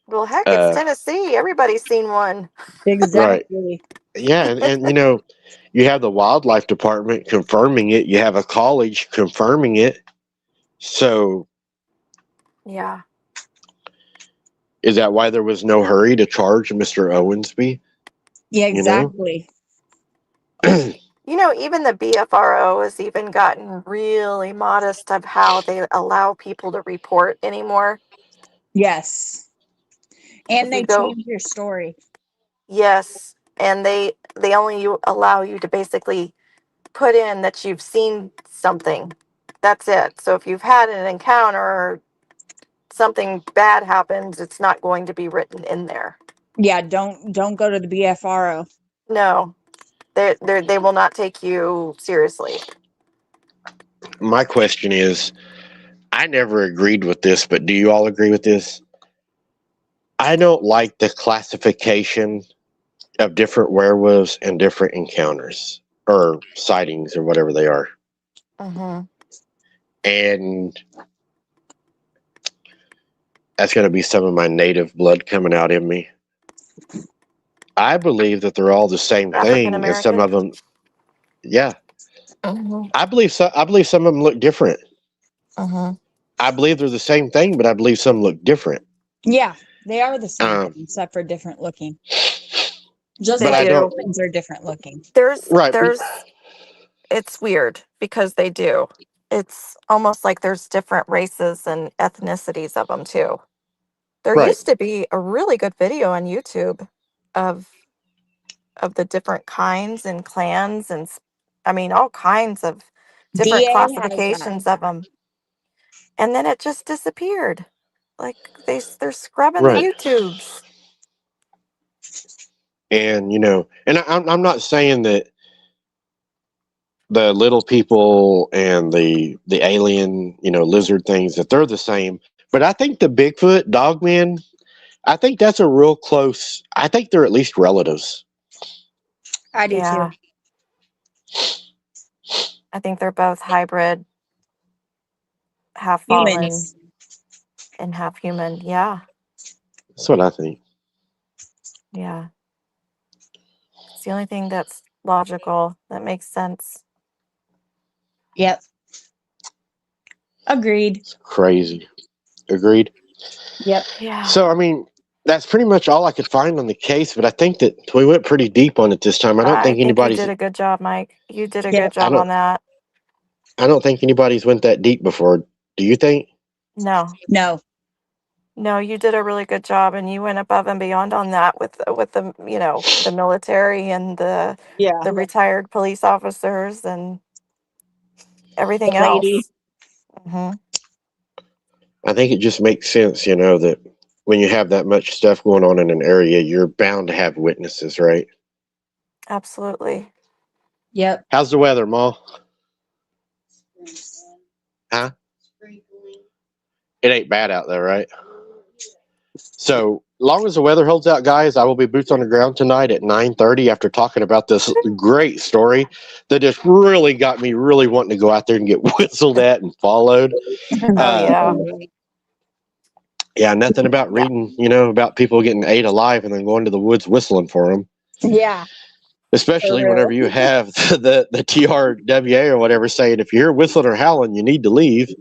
Well, heck, it's Tennessee. Everybody's seen one. Exactly. Yeah, and you know, you have the wildlife department confirming it. You have a college confirming it. So, Yeah. is that why there was no hurry to charge Mr. Owensby? Yeah, exactly. You know, even the BFRO has even gotten really modest of how they allow people to report anymore. Yes. And If they you go- change your story. Yes, and they only allow you to basically put in that you've seen something. That's it. So if you've had an encounter or something bad happens, it's not going to be written in there. Yeah, don't go to the BFRO. No, they will not take you seriously. My question is, I never agreed with this, but do you all agree with this? I don't like the classification of different werewolves and different encounters or sightings or whatever they are. Mm-hmm. And that's going to be some of my native blood coming out in me. I believe that they're all the same African thing, and some of American. them, yeah. Mm-hmm. I believe so. I believe some of them look different. Mm-hmm. I believe they're the same thing, but I believe some look different. Yeah, they are the same thing, except for different looking. Just They But I like do. don't. things are different looking. Right. It's weird because they do. It's almost like there's different races and ethnicities of them too. There Right. used to be a really good video on YouTube of the different kinds and clans and I mean all kinds of different DA has that. classifications of them. And then it just disappeared. Like they're scrubbing the Right. YouTubes. And and I'm not saying that the little people and the alien, lizard things, that they're the same. But I think the Bigfoot, Dogman, I think that's a real close. I think they're at least relatives. I do Yeah. too. I think they're both hybrid, half fallen Humans. and half human. Yeah. That's what I think. Yeah. It's the only thing that's logical, that makes sense. Yep. Agreed. It's crazy. Agreed. Yep. Yeah. So, I mean, that's pretty much all I could find on the case, but I think that we went pretty deep on it this time. I don't think you anybody's. did a good job, Mike. You did a Yep. good job on that. I don't think anybody's went that deep before. Do you think? No. No, you did a really good job, and you went above and beyond on that with the the military and the retired police officers and everything The lady. else. Mm-hmm. I think it just makes sense, that when you have that much stuff going on in an area, you're bound to have witnesses, right? Absolutely. Yep. How's the weather, Ma? Huh? It ain't bad out there, right? So, long as the weather holds out, guys, I will be boots on the ground tonight at 9:30 after talking about this great story that just really got me really wanting to go out there and get whistled at and followed. Yeah. Yeah, nothing about reading, about people getting ate alive and then going to the woods whistling for them. Yeah. Especially whenever you have the TRWA or whatever saying, if you hear whistling or howling, you need to leave.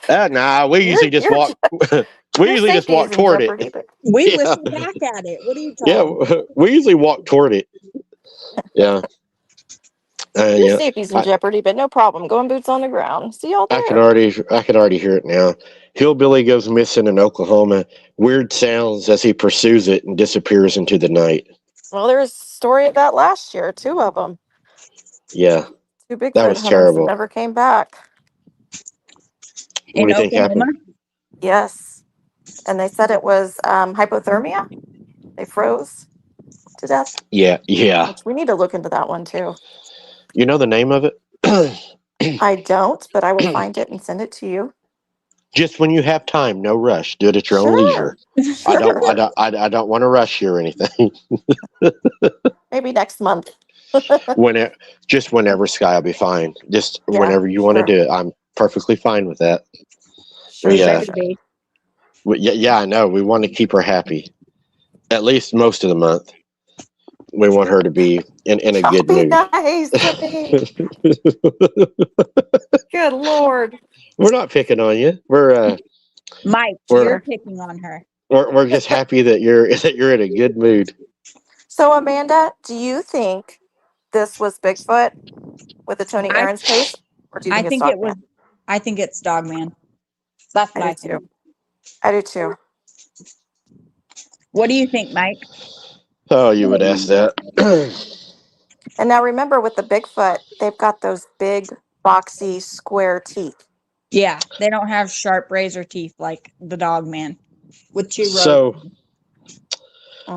Nah, we usually just walk. We usually just walk toward it. We whistle back at it. What are you talking Yeah, we usually walk toward it. Yeah. Your safety's in jeopardy, but no problem. Going boots on the ground. See y'all there. I could already hear it now. Hillbilly goes missing in Oklahoma. Weird sounds as he pursues it and disappears into the night. Well, there was a story of that last year. 2 of them. Yeah. 2 Bigfoot that was hunters terrible. that never came back. What do you think happened? Yes. And they said it was hypothermia. They froze to death. Yeah. Which we need to look into that one too. You know the name of it? I don't, but I will find it and send it to you. Just when you have time, no rush. Do it at your own leisure. I don't want to rush you or anything. Maybe next month. Whenever, Sky, will be fine. Just whenever you want to do it, I'm perfectly fine with that. Sure. Yeah, I know. We want to keep her happy, at least most of the month. We want her to be in a good mood. Nice to me. Good Lord. We're not picking on you. We're Mike, you're picking on her. We're just happy that you're in a good mood. So, Amanda, do you think this was Bigfoot with the Tony Ahrens case, or do you think it's Dogman? I think it's Dogman. That's what I think. I do too. What do you think, Mike? Oh, you would ask that. And now remember, with the Bigfoot, they've got those big, boxy, square teeth. Yeah, they don't have sharp razor teeth like the Dogman with 2 rows. So,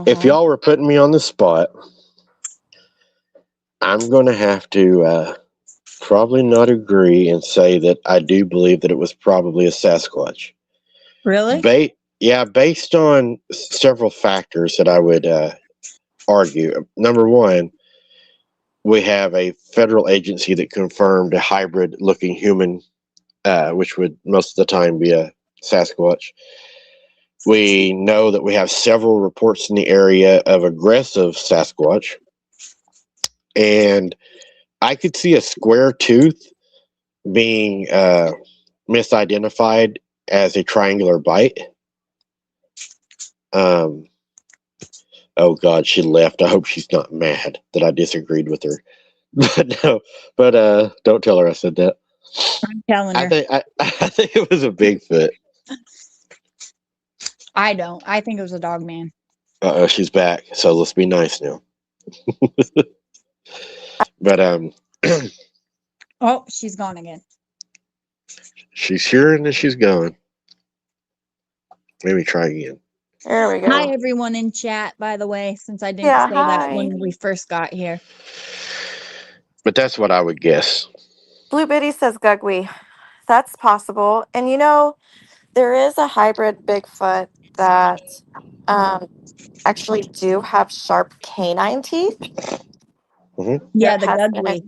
if y'all were putting me on the spot, I'm going to have to probably not agree and say that I do believe that it was probably a Sasquatch. Really? Based on several factors that I would argue. Number one, we have a federal agency that confirmed a hybrid-looking human which would most of the time be a Sasquatch. We know that we have several reports in the area of aggressive Sasquatch. And I could see a square tooth being misidentified as a triangular bite. Oh God, she left. I hope she's not mad that I disagreed with her. But no, don't tell her I said that. I'm telling her. I think it was a Bigfoot. I don't. I think it was a dog man. Uh-oh, she's back. So let's be nice now. But Oh, she's gone again. she's here and then she's gone. Let me try again. There we go. Hi, everyone in chat, by the way, since I didn't Yeah, say that hi. when we first got here. But that's what I would guess. Blue Biddy says Gugwe. That's possible. And you know, there is a hybrid Bigfoot that actually do have sharp canine teeth. Yeah, That the has Gugwe.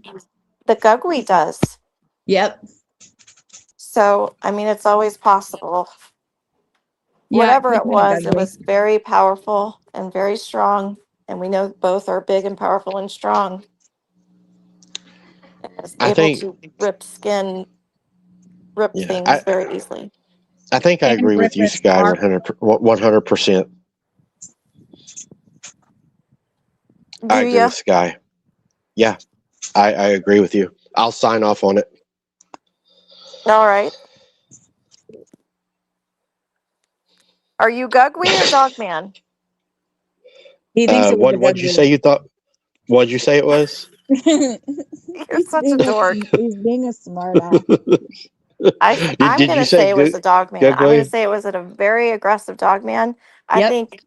The Gugwe does. Yep. So, I mean, it's always possible. Yeah, Whatever it it could've been a was Gugwe. very powerful and very strong. And we know both are big and powerful and strong. And is I able think, to rip yeah, things very easily. I think I And agree with you, Griffith's Sky, arm. 100%. I Do agree you? with Sky. Yeah, I agree with you. I'll sign off on it. All right. Are you Gugwe or Dogman? He thinks it was a What'd you Gugwe. say you thought? What'd you say it was? You're such a dork. He's being a smart ass. I'm Did going you to say say it was a dog man. I'm going to Gugwe? say it was a very aggressive dog man. I Yep. think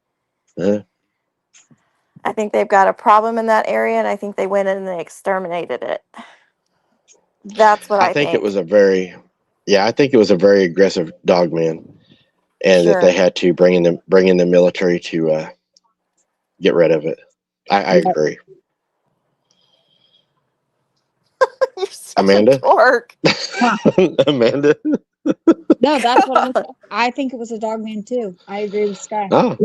Uh, I think they've got a problem in that area, and I think they went in and they exterminated it. That's what I I think it think. was a very, yeah, I think it was a very aggressive dog man, and that Sure. they had to bring in the military to get rid of it. I Yep. agree. You're such Amanda? a dork. Amanda? No, that's what I think it was a dog man too. I agree with Sky. Oh,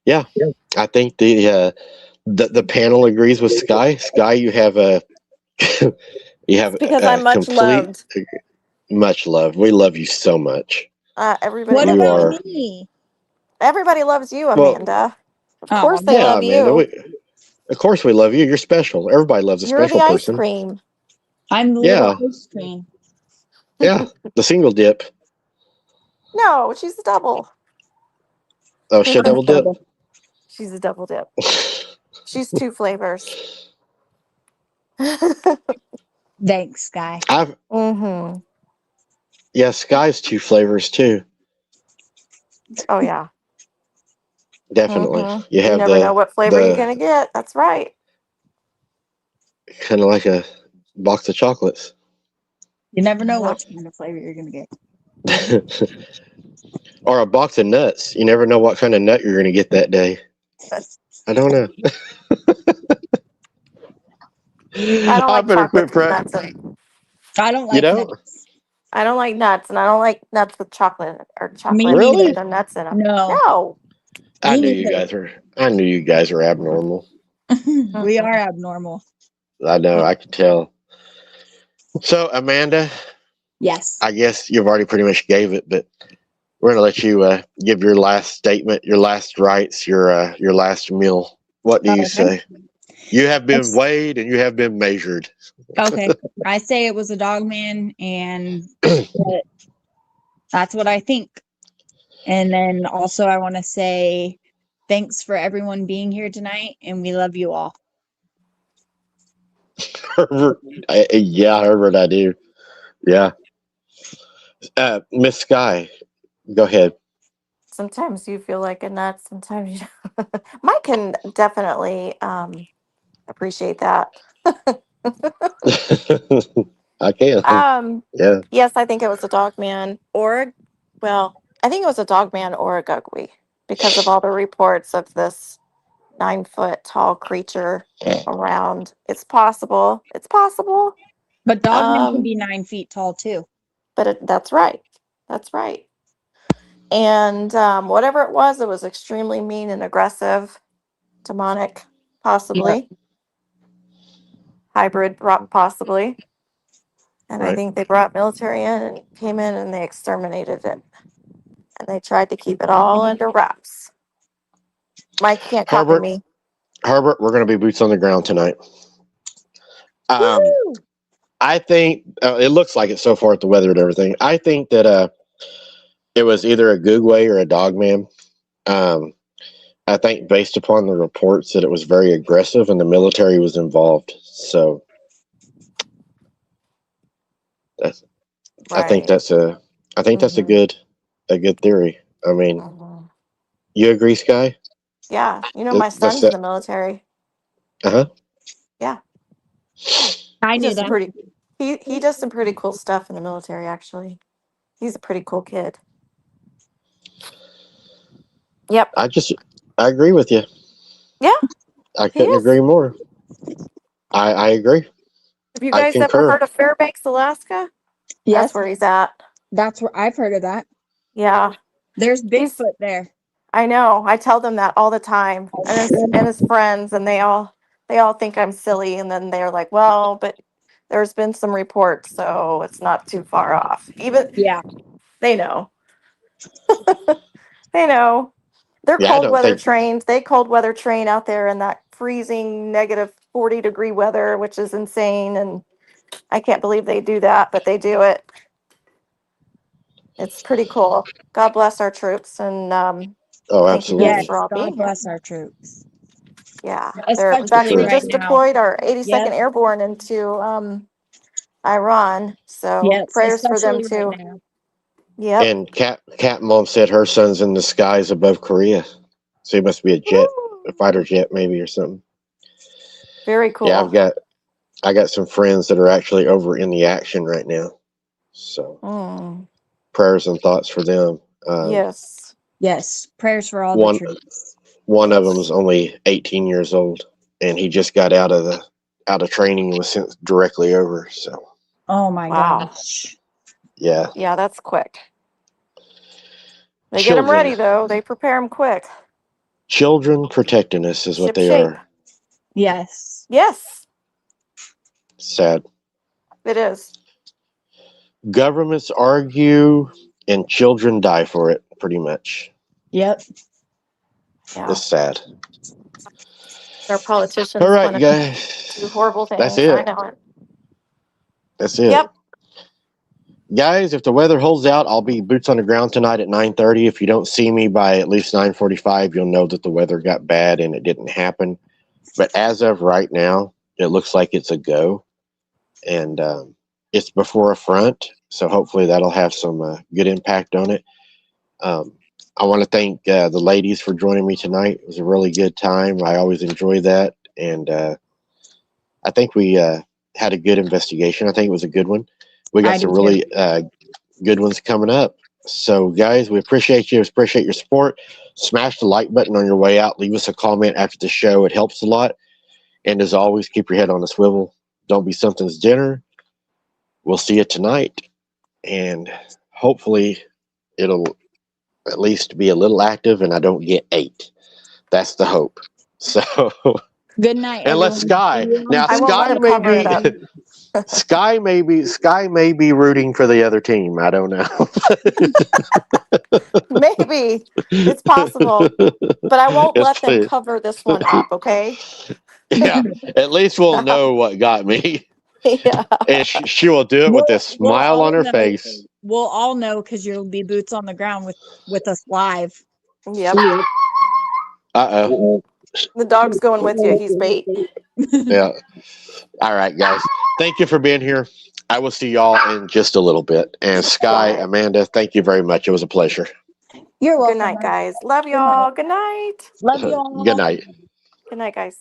yeah. I think the panel agrees with Sky. Sky, you have a you have Because a I'm much complete loved. much love. We love you so much. Everybody What loves You about are me? Everybody loves you, well. Amanda. Of Oh, course they Yeah, love Amanda. you. Of course we love you. You're special. Everybody loves a You're the special ice person. cream. I'm the Yeah. little ice cream. Yeah, the single dip. No, she's a double. Oh, shit, double dip. She's a double dip. She's 2 flavors. Thanks, Sky. Mm-hmm. Yeah, Sky's 2 flavors too. Oh yeah. Definitely. Mm-hmm. You have never know what flavor you're the gonna get. That's right. kind of like a box of chocolates. You never know Yeah. what kind of flavor you're gonna get. Or a box of nuts. You never know what kind of nut you're going to get that day. I don't know. I don't like better quit chocolates with prep. nuts in. I don't You like don't? nuts. I don't like nuts, and I don't like nuts with chocolate or chocolate Me Really? with the nuts in them. No. No. I Me knew neither. you guys were abnormal. We are abnormal. I know, I can tell. So, Amanda, Yes. I guess you've already pretty much gave it, but we're going to let you give your last statement, your last rites, your last meal. What do you Okay. say? You have been weighed and you have been measured. Okay. I say it was a dog man, and that's what I think. And then also I want to say thanks for everyone being here tonight, and we love you all. Herbert, yeah, Herbert, I do. Yeah. Miss Sky, go ahead. Sometimes you feel like a nut. Sometimes you don't. Mike can definitely appreciate that. I can. Yeah. Yes, I think it was a dog man I think it was a dog man or a gugwe because of all the reports of this 9-foot tall creature around. It's possible. It's possible. But dog men can be 9 feet tall too. But that's right. That's right. And whatever it was extremely mean and aggressive, demonic, possibly, hybrid, possibly. And I Right. think they brought military in and came in and they exterminated it. And they tried to keep it all under wraps. Mike can't copy me. Herbert, we're going to be boots on the ground tonight. Woo! I think it looks like it so far at the weather and everything. I think that it was either a Googway or a Dogman. I think based upon the reports that it was very aggressive and the military was involved. So that's, I think that's a good theory. I mean, you agree, Sky? Yeah, you know my son's in the military. Yeah. I knew that. He does some pretty cool stuff in the military, actually. He's a pretty cool kid. Yep. I agree with you. Yeah. I couldn't agree more. I agree. Have you guys ever heard of Fairbanks, Alaska? Yes. That's where he's at. That's where I've heard of that. Yeah. There's Bigfoot there. I know. I tell them that all the time. And his friends, and they all think I'm silly, and then they're like, well, but there's been some reports, so it's not too far off. Even they know. They know. They're cold weather trained. They cold weather train out there in that freezing -40-degree weather, which is insane. And I can't believe they do that, but they do it. It's pretty cool. God bless our troops. And thank you guys for all being here. God bless our troops. Yeah. In fact, we just deployed our 82nd Airborne into Iran. So prayers for them too. Right. Yep. And Cat Mom said her son's in the skies above Korea. So he must be a jet, a fighter jet maybe or something. Very cool. Yeah, I got some friends that are actually over in the action right now. So prayers and thoughts for them. Yes. Yes. Prayers for all the troops. One of them is only 18 years old, and he just got out of training and was sent directly over. So. Oh my gosh. Yeah. Yeah, that's quick. They get them ready, though. They prepare them quick. Children protecting us is what they are. Yes. Yes. Sad. It is. Governments argue and children die for it, pretty much. Yep. Yeah. It's sad. Our politicians all right, guys. do horrible things. That's it. I know it. That's it. Yep. Guys, if the weather holds out, I'll be boots on the ground tonight at 9:30. If you don't see me by at least 9:45, you'll know that the weather got bad and it didn't happen. But as of right now, it looks like it's a go. And it's before a front, so hopefully that'll have some good impact on it. I want to thank the ladies for joining me tonight. It was a really good time. I always enjoy that. And I think we had a good investigation. I think it was a good one. We got some really good ones coming up. So, guys, we appreciate you. Appreciate your support. Smash the like button on your way out. Leave us a comment after the show. It helps a lot. And as always, keep your head on a swivel. Don't be something's dinner. We'll see you tonight. And hopefully it'll at least be a little active and I don't get 8. That's the hope. So good night. And let's Sky. Now Sky may be rooting for the other team. I don't know. Maybe. It's possible. But I won't let them cover this one up, okay? Yeah. At least we'll know what got me. Yeah. And she will do it with a smile on her face. We'll all know because you'll be boots on the ground with us live. Yep. Uh-oh. The dog's going with you. He's bait. Yeah. All right, guys. Thank you for being here. I will see y'all in just a little bit. And Sky, Amanda, thank you very much. It was a pleasure. You're welcome. Good night, guys. Love y'all. Good night. Love y'all. Good night. Good night, guys.